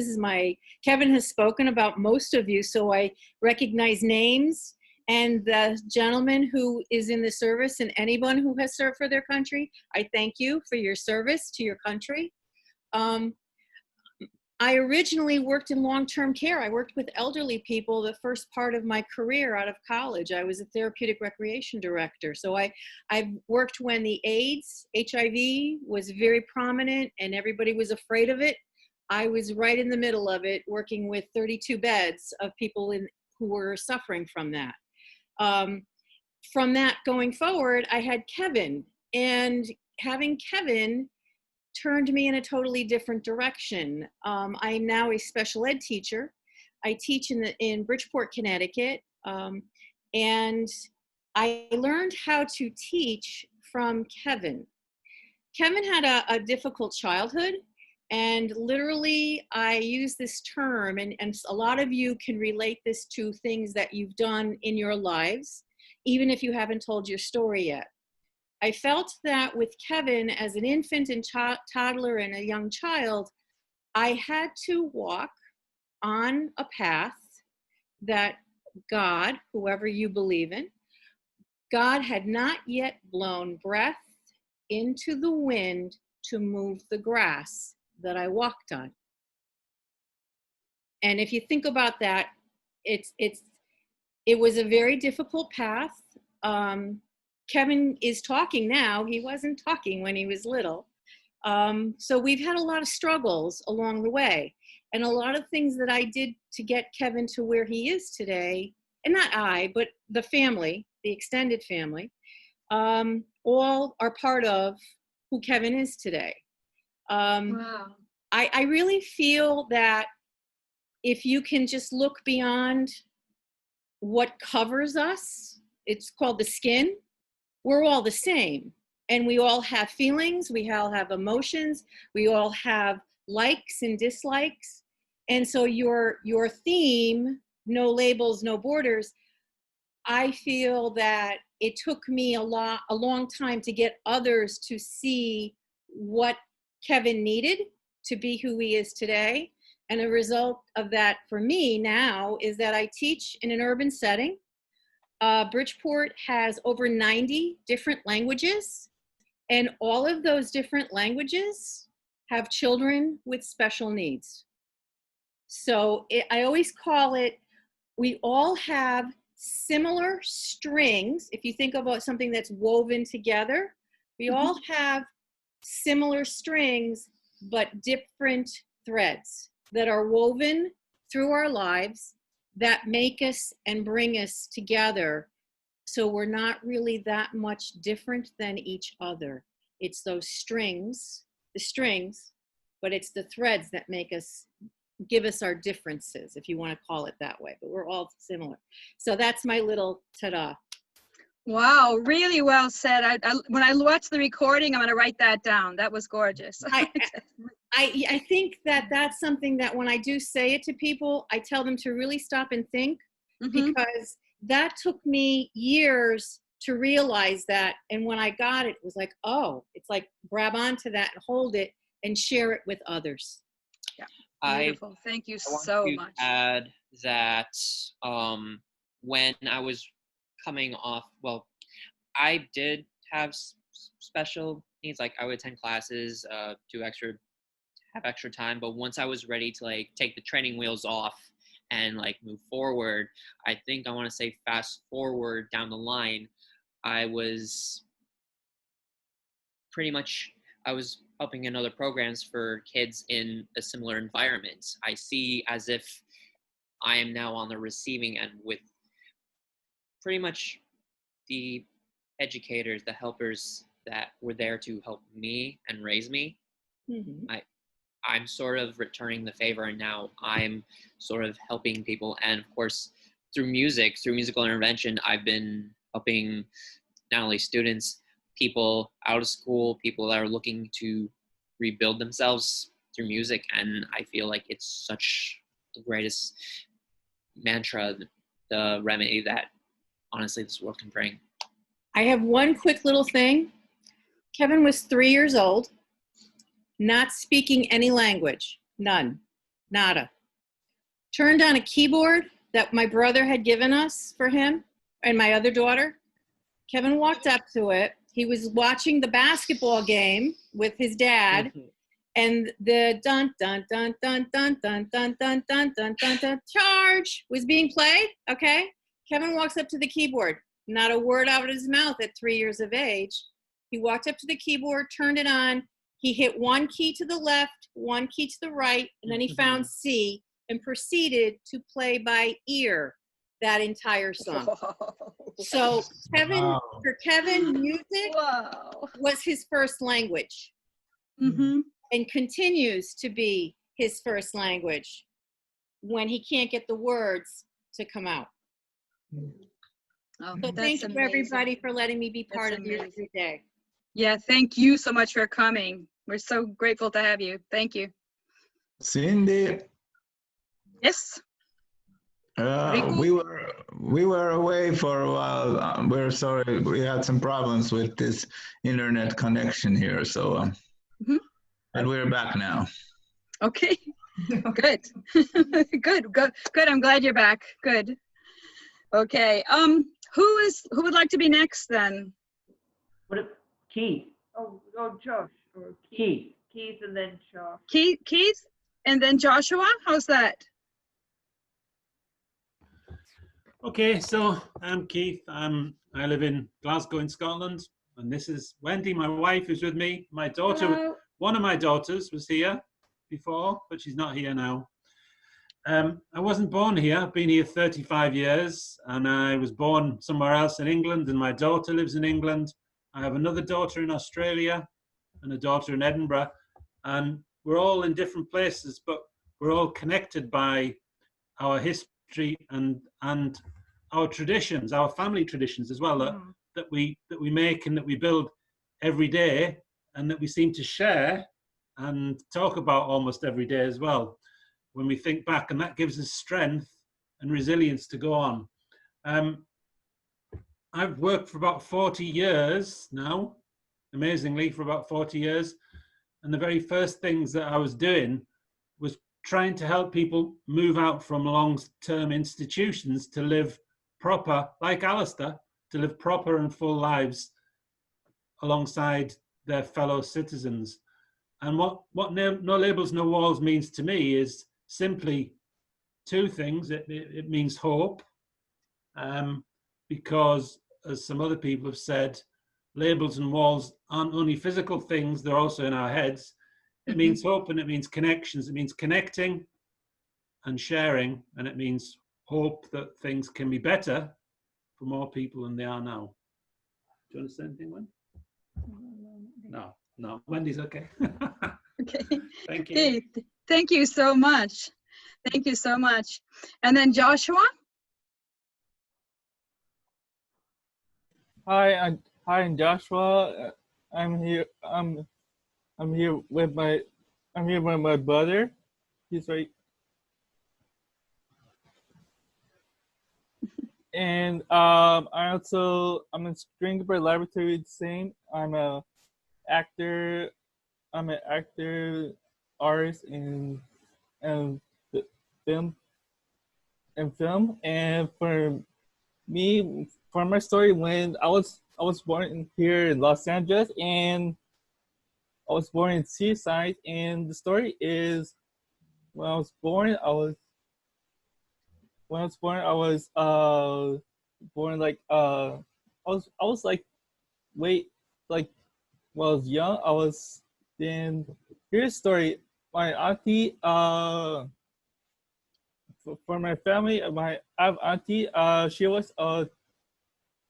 Kevin has spoken about most of you, so I recognize names. And the gentleman who is in the service and anyone who has served for their country, I thank you for your service to your country. I originally worked in long-term care. I worked with elderly people the first part of my career out of college. I was a therapeutic recreation director. So I've worked when the AIDS, HIV was very prominent and everybody was afraid of it. I was right in the middle of it, working with 32 beds of people who were suffering from that. From that going forward, I had Kevin, and having Kevin turned me in a totally different direction. I'm now a special ed teacher. I teach in Bridgeport, Connecticut, and I learned how to teach from Kevin. Kevin had a difficult childhood, and literally I use this term, and a lot of you can relate this to things that you've done in your lives, even if you haven't told your story yet. I felt that with Kevin as an infant and toddler and a young child, I had to walk on a path that God, whoever you believe in, God had not yet blown breath into the wind to move the grass that I walked on. And if you think about that, it was a very difficult path. Kevin is talking now. He wasn't talking when he was little. So we've had a lot of struggles along the way, and a lot of things that I did to get Kevin to where he is today, and not I, but the family, the extended family, all are part of who Kevin is today. Wow. I really feel that if you can just look beyond what covers us, it's called the skin, we're all the same. And we all have feelings, we all have emotions, we all have likes and dislikes. And so your theme, no labels, no borders, I feel that it took me a long time to get others to see what Kevin needed to be who he is today. And a result of that for me now is that I teach in an urban setting. Bridgeport has over 90 different languages, and all of those different languages have children with special needs. So I always call it, we all have similar strings. If you think about something that's woven together, we all have similar strings, but different threads that are woven through our lives that make us and bring us together. So we're not really that much different than each other. It's those strings, the strings, but it's the threads that make us, give us our differences, if you want to call it that way, but we're all similar. So that's my little ta-da. Wow, really well said. When I watch the recording, I'm going to write that down. That was gorgeous. I think that that's something that when I do say it to people, I tell them to really stop and think, because that took me years to realize that. And when I got it, it was like, oh, it's like grab onto that and hold it and share it with others. Yeah, beautiful. Thank you so much. Add that when I was coming off, well, I did have special needs, like I would attend classes, have extra time, but once I was ready to like take the training wheels off and like move forward. I think I want to say fast forward down the line, I was helping in other programs for kids in a similar environment. I see as if I am now on the receiving end with pretty much the educators, the helpers that were there to help me and raise me. Mm-hmm. I'm sort of returning the favor, and now I'm sort of helping people. And of course, through musical intervention, I've been helping not only students, people out of school, people that are looking to rebuild themselves through music. And I feel like it's such the greatest mantra, the remedy that honestly this world can bring. I have one quick little thing. Kevin was 3 years old, not speaking any language, none, nada. Turned on a keyboard that my brother had given us for him and my other daughter. Kevin walked up to it. He was watching the basketball game with his dad, and the dun dun dun dun dun dun dun dun dun dun dun dun charge was being played. Okay, Kevin walks up to the keyboard. Not a word out of his mouth at 3 years of age. He walked up to the keyboard, turned it on. He hit one key to the left, one key to the right, and then he found C and proceeded to play by ear that entire song. So Kevin, for Kevin, music was his first language, and continues to be his first language when he can't get the words to come out. Oh, So thank you everybody for letting me be part of your day. Yeah, thank you so much for coming. We're so grateful to have you. Thank you. Cindy, Yes. we were away for a while. We're sorry, we had some problems with this internet connection here, so and we're back now. Okay. Good. Good. I'm glad you're back. Good. Okay. Who would like to be next then? Keith. Oh, Josh or Keith. Keith and then Josh. Keith and then Joshua. How's that? Okay, so I'm Keith. I live in Glasgow in Scotland, and this is Wendy, my wife, who's with me. My daughter, Hello. one of my daughters was here before, but she's not here now. I wasn't born here. I've been here 35 years, and I was born somewhere else in England, and my daughter lives in England. I have another daughter in Australia and a daughter in Edinburgh, and we're all in different places, but we're all connected by our history and our traditions, our family traditions as well, that we make and that we build every day, and that we seem to share and talk about almost every day as well when we think back, and that gives us strength and resilience to go on. I've worked for about 40 years now, amazingly, for about 40 years, and the very first things that I was doing was trying to help people move out from long-term institutions to live proper, like Alistair, to live proper and full lives alongside their fellow citizens. And what No Labels, No Walls means to me is simply two things. It means hope, because as some other people have said, labels and walls aren't only physical things, they're also in our heads. It means hope, and it means connections. It means connecting and sharing, and it means hope that things can be better for more people than they are now. Do you want to say anything, Wendy? No, Wendy's okay. Okay. Thank you. Keith, thank you so much. Thank you so much. And then Joshua? Hi, I'm Joshua. I'm here with my brother. He's right. And I'm a screenplay laboratory same. I'm an actor, artist in film. And for me, for my story, when I was born here in Los Angeles, and I was born in Seaside, and the story is when I was born, when I was born, I was born like I was like wait like when I was young. I was then here's a story. My auntie for my family, I have auntie. She was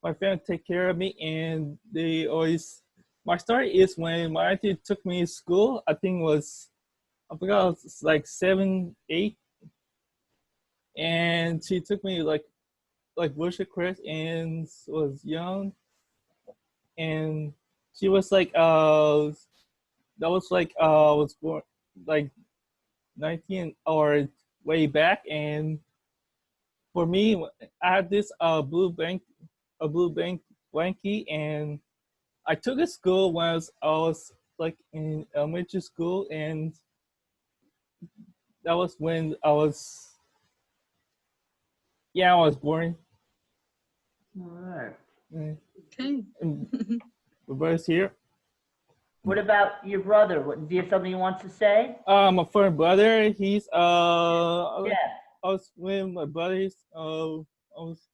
my family take care of me, and they always. My story is when my auntie took me to school. I think it was I forgot it was like 7, 8, and she took me like worship Chris and was young, and she was like that was like was born like 19 or way back, and for me I had this blue blankie, and I took it to school when I was like in elementary school, and that was when I was born. All right. Okay. My brother's here. What about your brother? Do you have something you want to say? My friend brother, he's Yeah. I was with my buddies. I was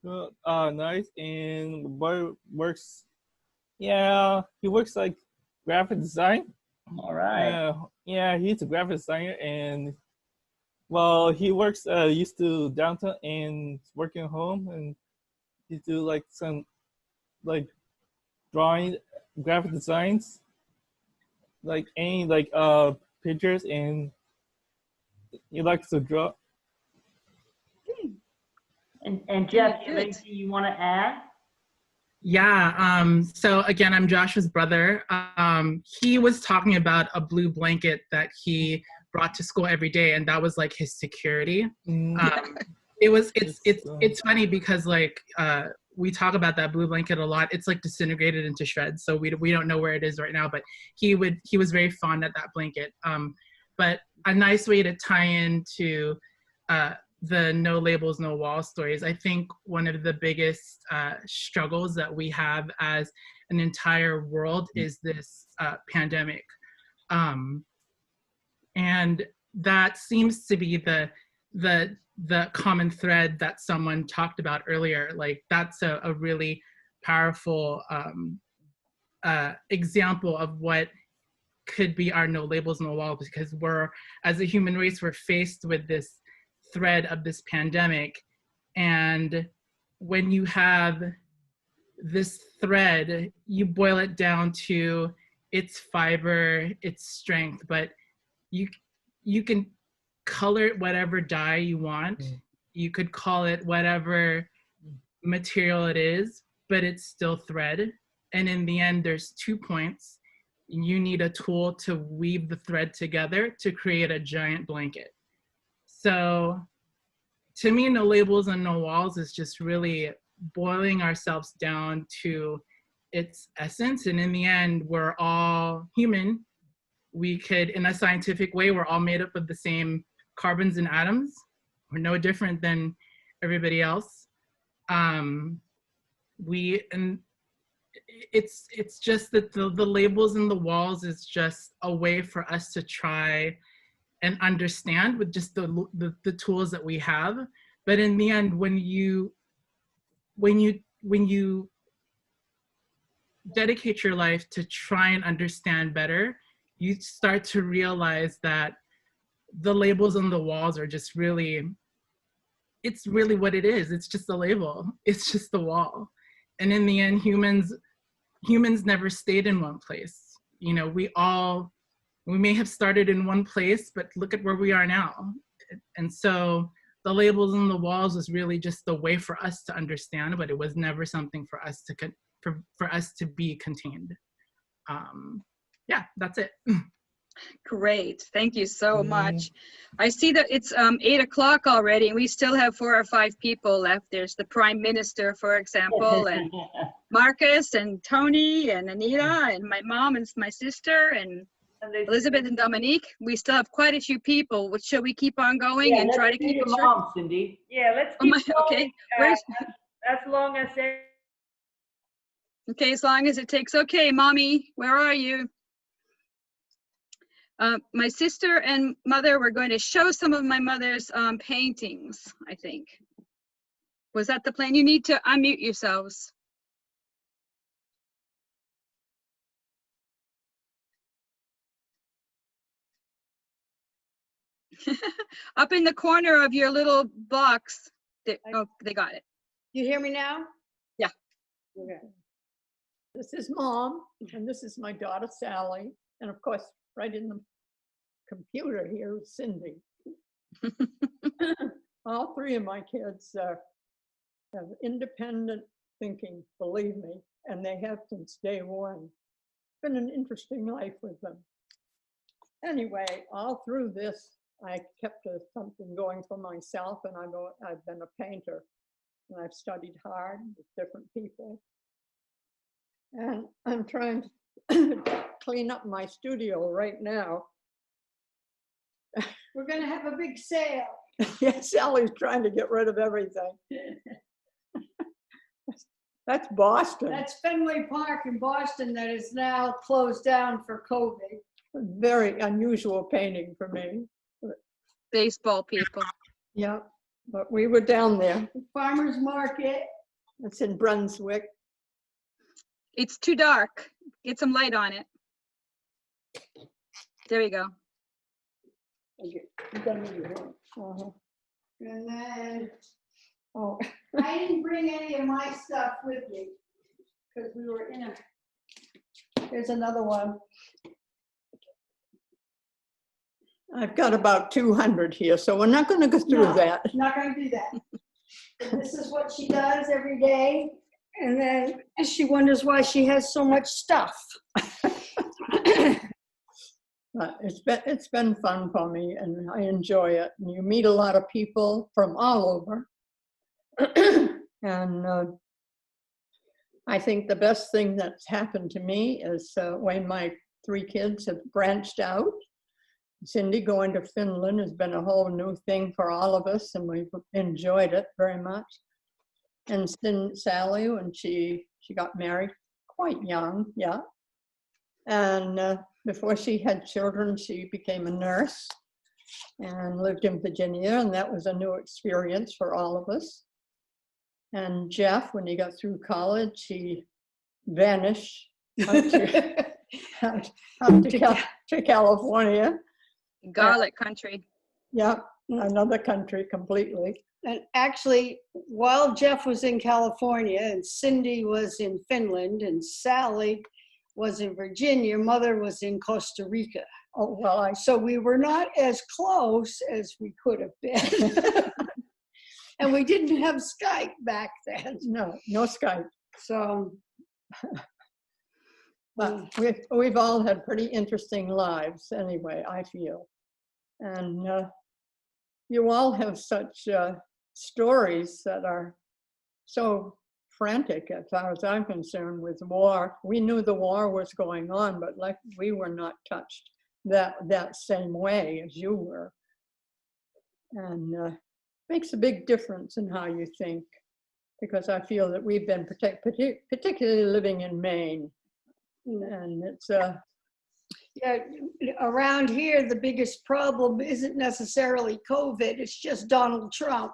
nice, and my brother works. Yeah, he works like graphic design. All right. Yeah, he's a graphic designer, and well, he works used to downtown and working home, and he do like some like drawing, graphic designs, like any like pictures, and he likes to draw. And Jeff, do you have anything you want to add? Yeah, so again, I'm Josh's brother. He was talking about a blue blanket that he brought to school every day, and that was like his security. It's funny because like we talk about that blue blanket a lot. It's like disintegrated into shreds, so we don't know where it is right now, but he was very fond of that blanket. But a nice way to tie into the no labels, no walls stories. I think one of the biggest struggles that we have as an entire world is this pandemic. And that seems to be the common thread that someone talked about earlier. Like that's a really powerful example of what could be our no labels, no walls, because as a human race, we're faced with this thread of this pandemic, and when you have this thread, you boil it down to its fiber, its strength, but you can color it whatever dye you want. You could call it whatever material it is, but it's still thread. And in the end, there's 2 points. You need a tool to weave the thread together to create a giant blanket. So to me, no labels and no walls is just really boiling ourselves down to its essence. And in the end, we're all human. We could, in a scientific way, we're all made up of the same carbons and atoms. We're no different than everybody else. And it's just that the labels and the walls is just a way for us to try and understand with just the tools that we have. But in the end, when you dedicate your life to try and understand better, you start to realize that the labels on the walls are just really, it's really what it is. It's just a label. It's just the wall. And in the end, humans never stayed in one place. You know, we may have started in one place, but look at where we are now. And so the labels on the walls was really just a way for us to understand, but it was never something for us to be contained. Yeah, that's it. Great, thank you so much. I see that it's 8 o'clock already, and we still have 4 or 5 people left. There's the Prime Minister, for example, and Marcus and Tony and Anita and my mom and my sister and Elizabeth and Dominique. We still have quite a few people. Should we keep on going and try to keep it short? Mom, Cindy. Yeah, let's keep going. Okay, where's as long as it. Okay, as long as it takes. Okay, mommy, where are you? My sister and mother were going to show some of my mother's paintings, I think. Was that the plan? You need to unmute yourselves. Up in the corner of your little box. Oh, they got it. You hear me now? Yeah. Okay. This is Mom, and this is my daughter Sally, and of course, right in the computer here is Cindy. All three of my kids have independent thinking, believe me, and they have since day one. It's been an interesting life with them. Anyway, all through this, I kept something going for myself, and I've been a painter, and I've studied hard with different people. And I'm trying to clean up my studio right now. We're going to have a big sale. Yes, Sally's trying to get rid of everything. That's Boston. That's Fenway Park in Boston that is now closed down for COVID. Very unusual painting for me. Baseball people. Yeah, but we were down there. Farmers Market. It's in Brunswick. It's too dark. Get some light on it. There we go. Okay. And then, oh, I didn't bring any of my stuff with me because we were in a. Here's another one. I've got about 200 here, so we're not going to go through that. Not going to do that. But this is what she does every day, and then she wonders why she has so much stuff. It's been fun for me, and I enjoy it. And you meet a lot of people from all over, and I think the best thing that's happened to me is when my three kids have branched out. Cindy going to Finland has been a whole new thing for all of us, and we've enjoyed it very much. And then Sally, when she got married quite young, yeah. And before she had children, she became a nurse and lived in Virginia, and that was a new experience for all of us. And Jeff, when he got through college, he vanished out to California. Garlic country. Yeah, another country completely. And actually, while Jeff was in California and Cindy was in Finland and Sally was in Virginia, Mother was in Costa Rica. Oh, well, so we were not as close as we could have been. And we didn't have Skype back then. No Skype. So, but we've all had pretty interesting lives anyway, I feel. And you all have such stories that are so frantic as far as I'm concerned with war. We knew the war was going on, but like we were not touched that same way as you were. And makes a big difference in how you think, because I feel that we've been particularly living in Maine, and it's yeah, around here, the biggest problem isn't necessarily COVID, it's just Donald Trump.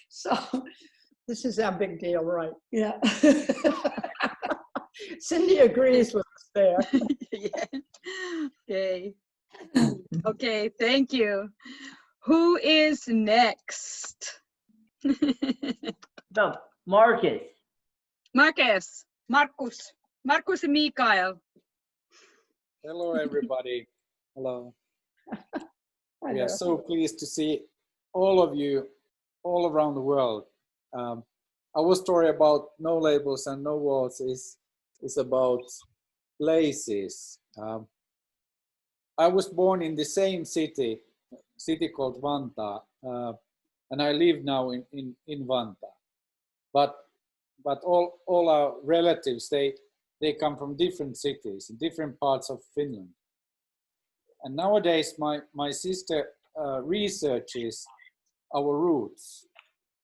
So this is our big deal, right? Yeah. Cindy agrees with us there. Yeah. Okay. Okay, thank you. Who is next? So, Marcus. Marcus and Mikael. Hello, everybody. Hello. We are so pleased to see all of you all around the world. Our story about No Labels and No Walls is about places. I was born in the same city called Vantaa, and I live now in Vantaa. But all our relatives, they come from different cities, different parts of Finland. And nowadays, my sister researches our roots.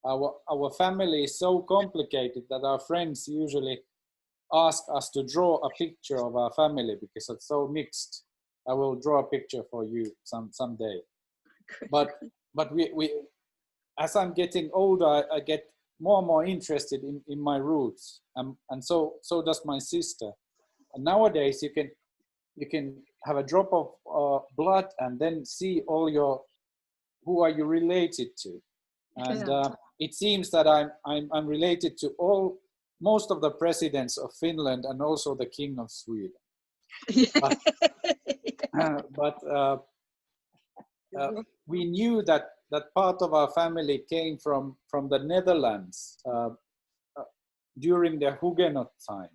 Our family is so complicated that our friends usually ask us to draw a picture of our family because it's so mixed. I will draw a picture for you someday. But we as I'm getting older, I get more and more interested in my roots, and so does my sister. And nowadays you can have a drop of blood and then see all your who are you related to, and it seems that I'm related to most of the presidents of Finland and also the King of Sweden. But we knew that part of our family came from the Netherlands during the Huguenot time,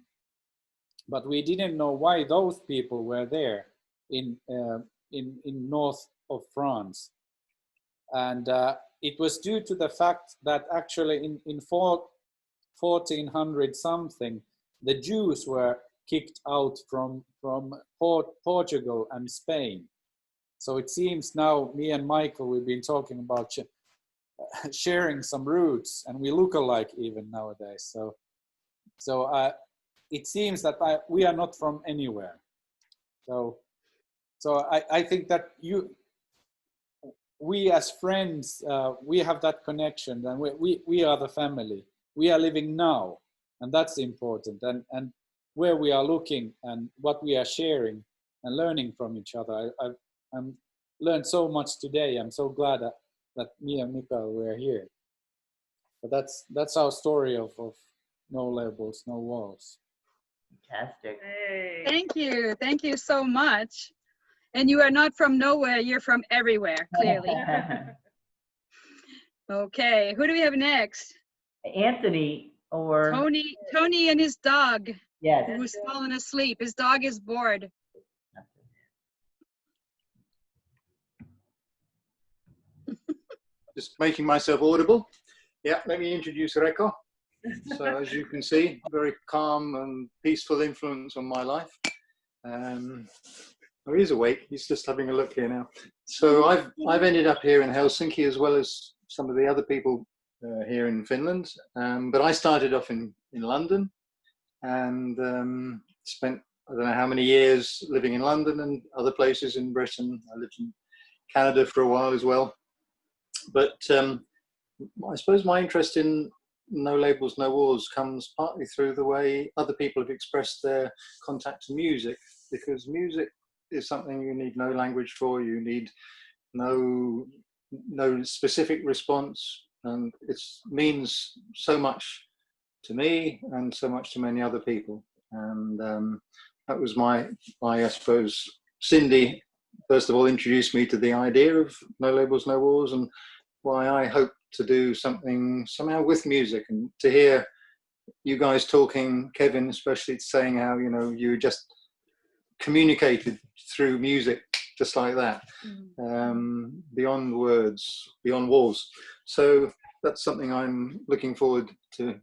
but we didn't know why those people were there in north of France, and it was due to the fact that actually in 1400 something, the Jews were kicked out from Portugal and Spain. So it seems now me and Michael, we've been talking about sharing some roots, and we look alike even nowadays. So it seems that we are not from anywhere. So I think that we as friends, we have that connection, and we are the family. We are living now, and that's important. And where we are looking and what we are sharing and learning from each other. I'm learned so much today. I'm so glad that me and Mikael were here. But that's our story of No Labels, No Walls. Fantastic. Thank you so much. And you are not from nowhere, you're from everywhere, clearly. Okay, who do we have next? Anthony or Tony and his dog. Yes. Who's fallen asleep. His dog is bored. Just making myself audible. Yeah, let me introduce Reko. So as you can see, very calm and peaceful influence on my life. Oh, he's awake. He's just having a look here now. So I've ended up here in Helsinki as well as some of the other people here in Finland. But I started off in London and spent I don't know how many years living in London and other places in Britain. I lived in Canada for a while as well. But I suppose my interest in No Labels, No Walls comes partly through the way other people have expressed their contact to music, because music is something you need no language for, you need no specific response, and it means so much to me and so much to many other people. And that was my I suppose, Cindy first of all introduced me to the idea of No Labels, No Walls, and why I hope to do something somehow with music. And to hear you guys talking, Kevin especially, saying how, you know, you just communicated through music just like that, beyond words, beyond walls. So that's something I'm looking forward to,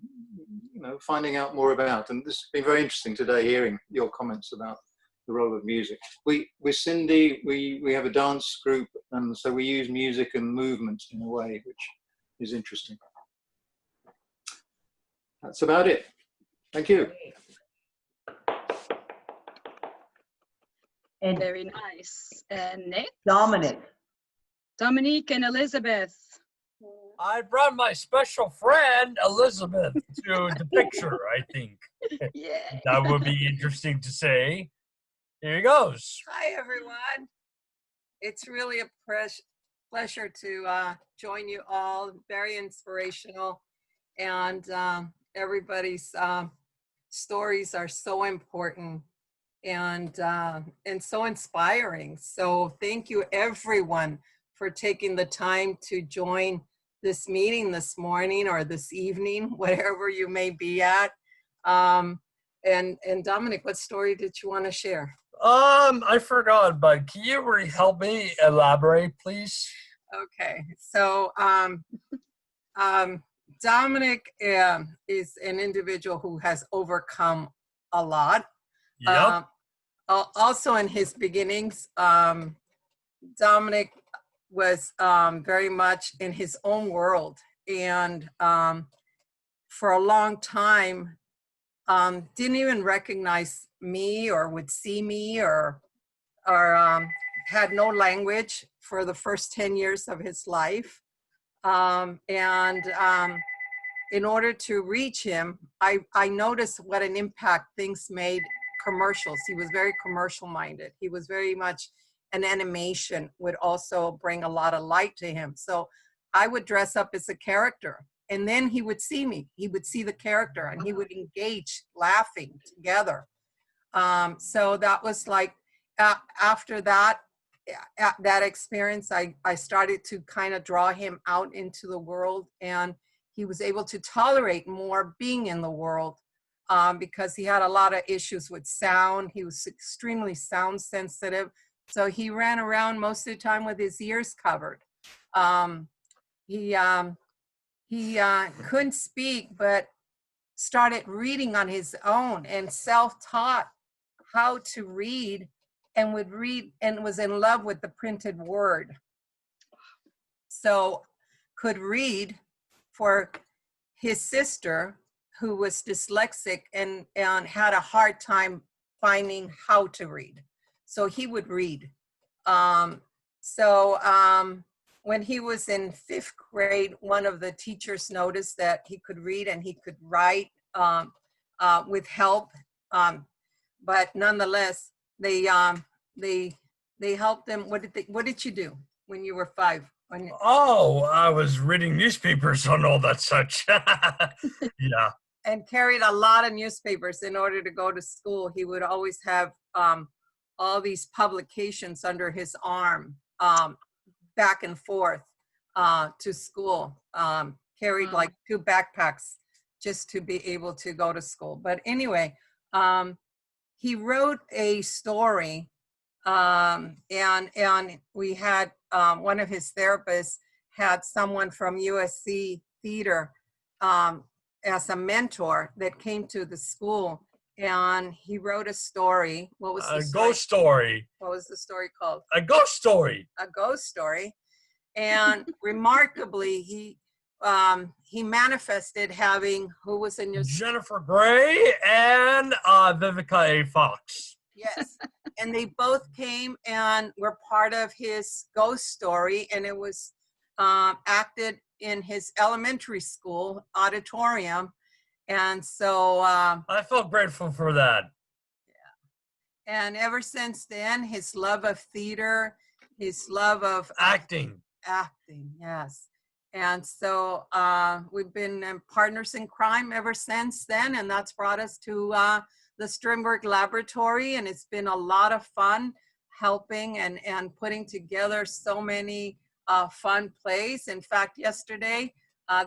you know, finding out more about. And this has been very interesting today, hearing your comments about the role of music. With Cindy, we have a dance group, and so we use music and movement in a way which is interesting. That's about it. Thank you. And very nice. And next? Dominique and Elizabeth. I brought my special friend Elizabeth to the picture, I think. Yeah. That would be interesting to say. Here he goes. Hi, everyone. It's really a pleasure to join you all. Very inspirational. And everybody's stories are so important and so inspiring. So thank you, everyone, for taking the time to join this meeting this morning or this evening, wherever you may be at. And Dominic, what story did you want to share? I forgot, but can you help me elaborate, please? Okay, so Dominic is an individual who has overcome a lot. Yep. Also in his beginnings, Dominic was very much in his own world. And for a long time, didn't even recognize me or would see me or had no language for the first 10 years of his life. In order to reach him, I noticed what an impact things made. Commercials. He was very commercial minded. He was very much an animation would also bring a lot of light to him. So I would dress up as a character and then he would see me. He would see the character and he would engage laughing together. So that was like, after that experience, I started to kind of draw him out into the world, and he was able to tolerate more being in the world because he had a lot of issues with sound. He was extremely sound sensitive. So he ran around most of the time with his ears covered. He couldn't speak, but started reading on his own and self-taught how to read, and would read and was in love with the printed word. So could read for his sister who was dyslexic and had a hard time finding how to read. So he would read. When he was in 5th grade, one of the teachers noticed that he could read and he could write with help. But nonetheless, they helped him. What did you do when you were 5? Oh, I was reading newspapers and all that such. Yeah. And carried a lot of newspapers in order to go to school. He would always have all these publications under his arm, back and forth to school. Carried like 2 backpacks just to be able to go to school. But anyway, he wrote a story, and we had one of his therapists had someone from USC Theater as a mentor that came to the school, and he wrote a story. What was the story? Ghost story. What was the story called? A ghost story. A ghost story. And remarkably, he manifested having, who was in your... Jennifer Grey and Vivica A. Fox. Yes. And they both came and were part of his ghost story, and it was acted in his elementary school auditorium. And so I felt grateful for that. Yeah. And ever since then, his love of theater, his love of acting, yes. And so we've been partners in crime ever since then, and that's brought us to the Strindberg Laboratory, and it's been a lot of fun helping and putting together so many fun plays. In fact, yesterday,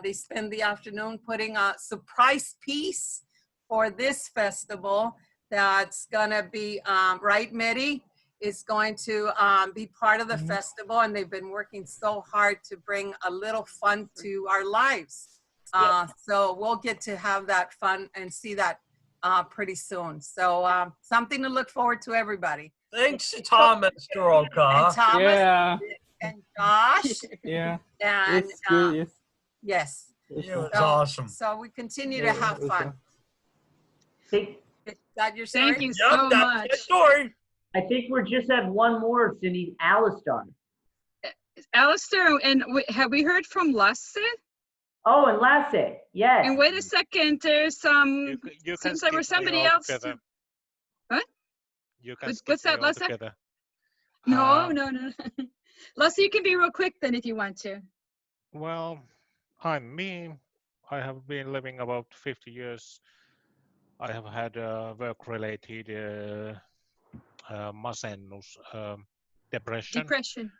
they spent the afternoon putting a surprise piece for this festival that's gonna be, right, Medi? Is going to be part of the festival, and they've been working so hard to bring a little fun to our lives. So we'll get to have that fun and see that pretty soon. So something to look forward to, everybody. Thanks, Tom and Stroka. And Thomas, Yeah. and Josh. Yeah. And It's good. yes. It was awesome. So we continue to have fun. Is that your story? Thank you so much. Story. I think we just have one more, Cindy. Alistair. Alistair, and have we heard from Lasse? Oh, and Lasse, yes. And wait a second, there's some, You seems like there's somebody else. What? You can What's that, Lasse? together. No. Lasse, you can be real quick then if you want to. Well, I'm me. I have been living about 50 years. I have had work-related masennus, depression.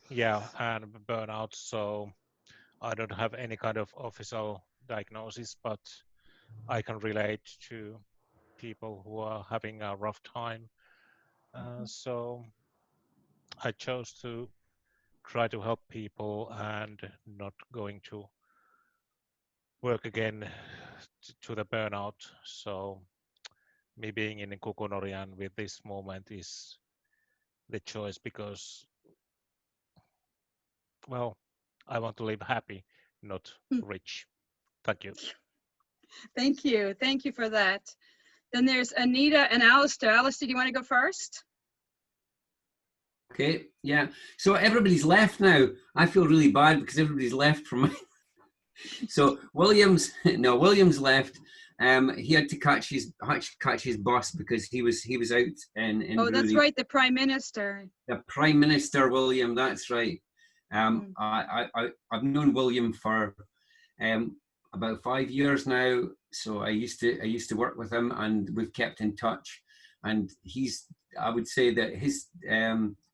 Yeah, and burnout. So I don't have any kind of official diagnosis, but I can relate to people who are having a rough time. So I chose to try to help people and not going to work again to the burnout. So me being in Kukunorian with this moment is the choice because, well, I want to live happy, not rich. Thank you. Thank you for that. Then there's Anita and Alistair. Alistair, do you want to go first? Okay, yeah. So everybody's left now. I feel really bad because everybody's left from my... So Williams left. He had to catch his bus because he was out in Oh, that's Brunei. right, the Prime Minister. The Prime Minister William, that's right. I've known William for about 5 years now. So I used to work with him, and we've kept in touch. And I would say that his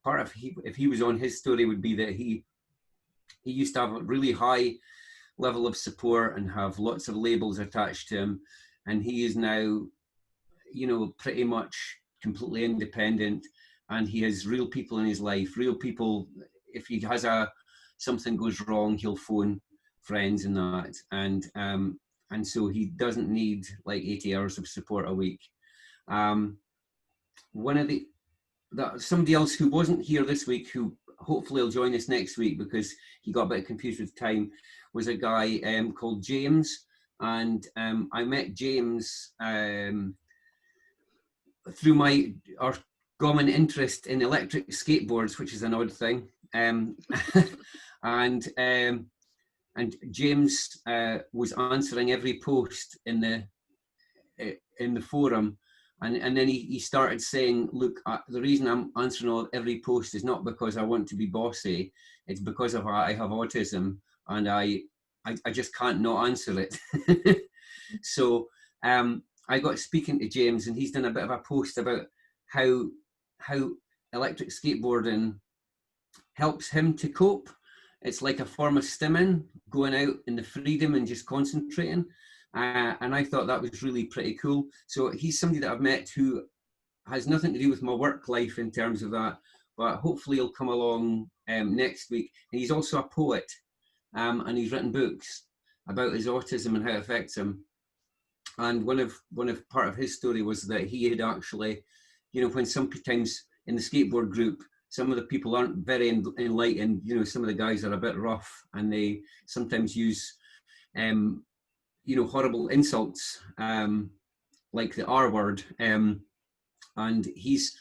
part of if he was on, his story would be that he used to have a really high level of support and have lots of labels attached to him, and he is now, pretty much completely independent, and he has real people in his life. Real people. If he has something goes wrong, he'll phone friends and that, and so he doesn't need like 80 hours of support a week. One of somebody else who wasn't here this week, who hopefully will join us next week because he got a bit confused with time, was a guy called James. And I met James through our common interest in electric skateboards, which is an odd thing. And James was answering every post in the forum. And then he started saying, look, the reason I'm answering every post is not because I want to be bossy. It's because I have autism, and I just can't not answer it. So I got speaking to James, and he's done a bit of a post about how electric skateboarding helps him to cope. It's like a form of stimming, going out in the freedom and just concentrating. And I thought that was really pretty cool. So he's somebody that I've met who has nothing to do with my work life in terms of that, but hopefully he'll come along next week. And he's also a poet, and he's written books about his autism and how it affects him. And one of part of his story was that he had actually, when sometimes in the skateboard group, some of the people aren't very enlightened, some of the guys are a bit rough, and they sometimes use horrible insults, like the R word, and he's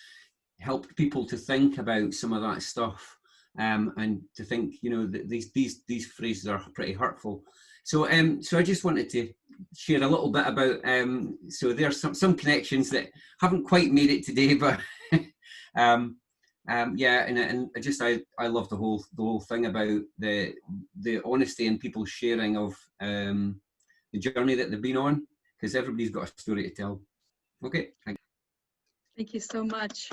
helped people to think about some of that stuff, and to think, that these phrases are pretty hurtful. So I just wanted to share a little bit about, so there's some connections that haven't quite made it today, but yeah, and I love the whole thing about the honesty and people sharing of the journey that they've been on, because everybody's got a story to tell. Okay. Thank you so much.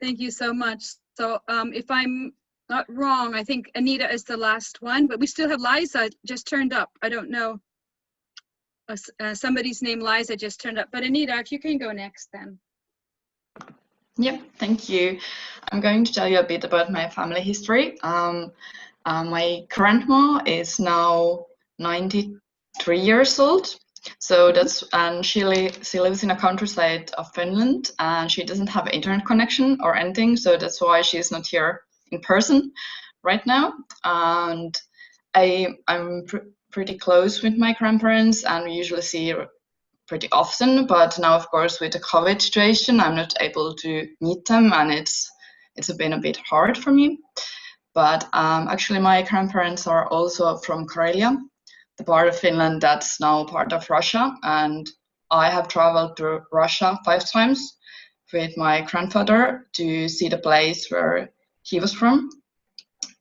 Thank you so much. So if I'm not wrong, I think Anita is the last one, but we still have Liza just turned up. I don't know. Somebody's name Liza just turned up, but Anita, if you can go next then. Yep, thank you. I'm going to tell you a bit about my family history. My grandma is now 93 years old. So and she lives in a countryside of Finland, and she doesn't have an internet connection or anything. So that's why she's not here in person right now. And I'm pretty close with my grandparents, and we usually see pretty often. But now, of course, with the COVID situation, I'm not able to meet them, and it's been a bit hard for me. But actually, my grandparents are also from Karelia, the part of Finland that's now part of Russia. And I have traveled to Russia 5 times with my grandfather to see the place where he was from.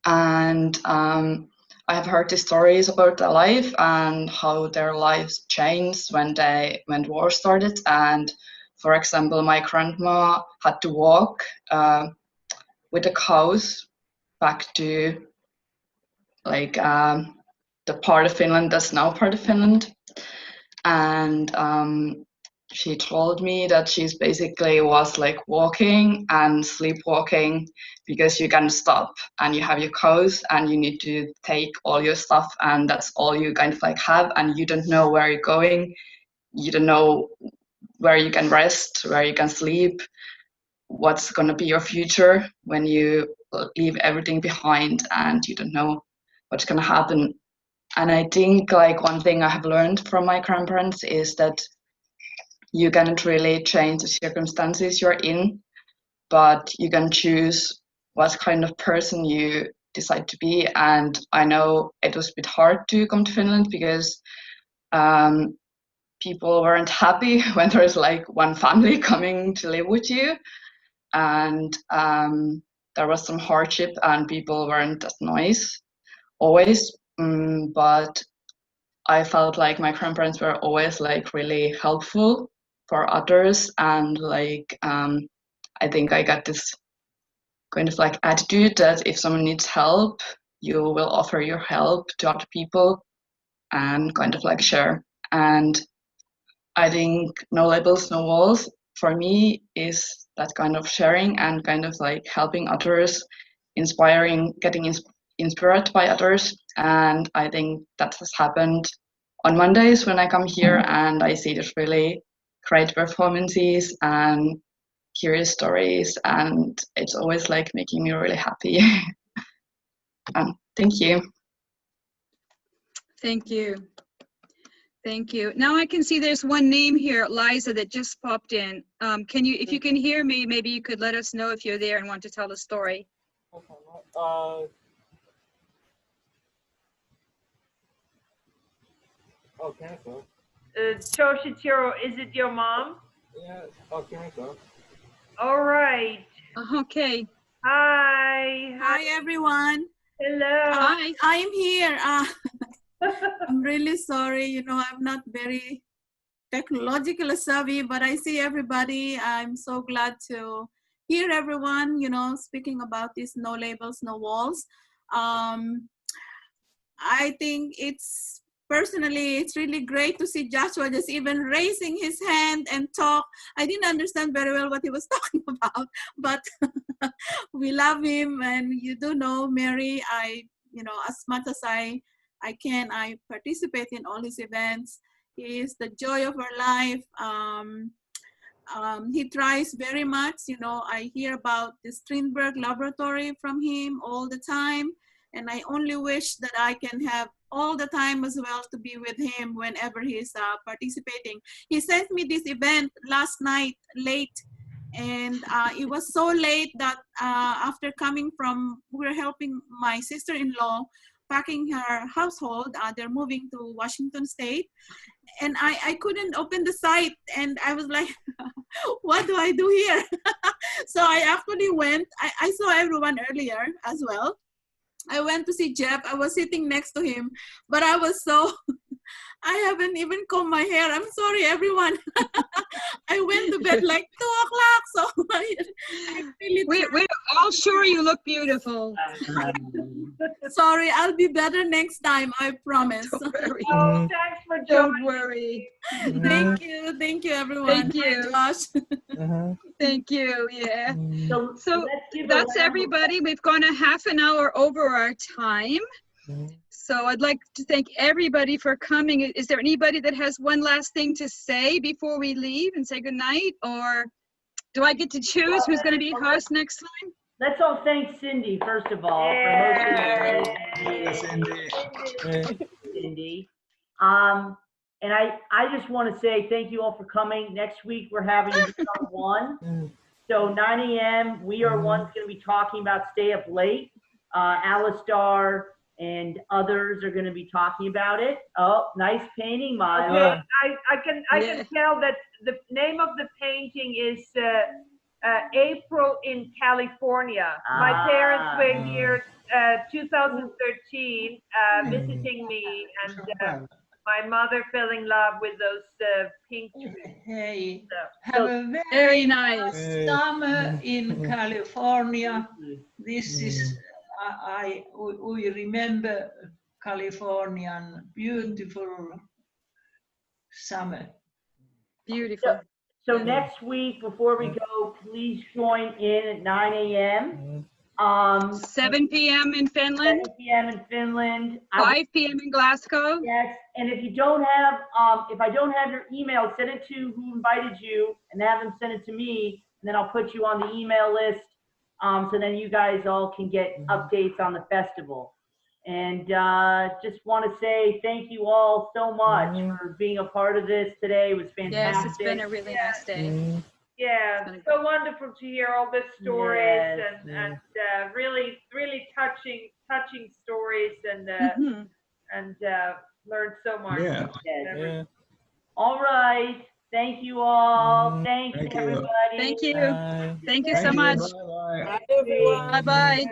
And I have heard the stories about their life and how their lives changed when war started. And for example, my grandma had to walk with the cows back to the part of Finland that's now part of Finland. And she told me that she's basically was like walking and sleepwalking, because you can stop and you have your cows and you need to take all your stuff, and that's all you kind of like have, and you don't know where you're going, you don't know where you can rest, where you can sleep, what's going to be your future when you leave everything behind and you don't know what's going to happen. And I think like one thing I have learned from my grandparents is that you cannot really change the circumstances you're in, but you can choose what kind of person you decide to be. And I know it was a bit hard to come to Finland because people weren't happy when there's like one family coming to live with you, and there was some hardship and people weren't that nice always. But I felt like my grandparents were always like really helpful for others, and like I think I got this kind of like attitude that if someone needs help, you will offer your help to other people and kind of like share. And I think No Labels, No Walls for me is that kind of sharing and kind of like helping others, inspiring, getting inspired by others. And I think that has happened on Mondays when I come here and I see these really great performances and curious stories, and it's always like making me really happy. Thank you. Thank you. Thank you. Now I can see there's one name here, Liza, that just popped in. Can you, if you can hear me, maybe you could let us know if you're there and want to tell the story. Oh, can I go? Choshitiro, is it your mom? Yeah. Oh, can I go? All right. Okay. Hi. Hi, everyone. Hello. Hi. I am here. I'm really sorry. You know, I'm not very technologically savvy, but I see everybody. I'm so glad to hear everyone, you know, speaking about this No Labels, No Walls. I think personally, it's really great to see Joshua just even raising his hand and talk. I didn't understand very well what he was talking about, but we love him. And you do know, Mary, you know, as much as I can, I participate in all his events. He is the joy of our life. He tries very much. You know, I hear about the Strindberg Laboratory from him all the time. And I only wish that I can have all the time as well to be with him whenever he's participating. He sent me this event last night late, and it was so late that after coming from, we're helping my sister-in-law packing her household. They're moving to Washington State. And I couldn't open the site, and I was like, what do I do here? So I actually went, I saw everyone earlier as well. I went to see Jeff. I was sitting next to him, but I was so, I haven't even combed my hair. I'm sorry, everyone. I went to bed like 2 o'clock, so I really we're all sure you look beautiful. Sorry, I'll be better next time, I promise. Oh, thanks for joining. Don't worry. Thank you, everyone. Thank you. Bye, Josh. Thank you. Yeah. So let's give that's a round everybody. We've gone a half an hour over our time. So I'd like to thank everybody for coming. Is there anybody that has one last thing to say before we leave and say goodnight? Or do I get to choose who's going to be host next time? Let's all thank Cindy, first of all, for hosting Cindy. And I just want to say thank you all for coming. Next week, we're having one. So 9 a.m., we are one's going to be talking about stay up late. Alistar and others are going to be talking about it. Oh, nice painting, Maya. Okay, I can tell that the name of the painting is April in California. My parents were here 2013 visiting me, and my mother fell in love with those pink trees. Hey, So, have a very nice summer in California. This is we remember Californian beautiful summer. Beautiful. So next week, before we go, please join in at 9 a.m. 7 p.m. in Finland. 7 p.m. in Finland. 5 p.m. in Glasgow. Yes, and if you don't have, if I don't have your email, send it to who invited you and have them send it to me, and then I'll put you on the email list. So then you guys all can get updates on the festival. And just want to say thank you all so much for being a part of this today. It was fantastic. Yes, it's been a really nice day. Yeah, so wonderful to hear all the stories Yes. and really, really touching stories and learned so much. Yeah. Yes. All right. Thank you all. Thanks, Thank you. everybody. Thank you. Bye. Thank you so Thank you. much. Bye-bye. Bye, everyone. Bye-bye.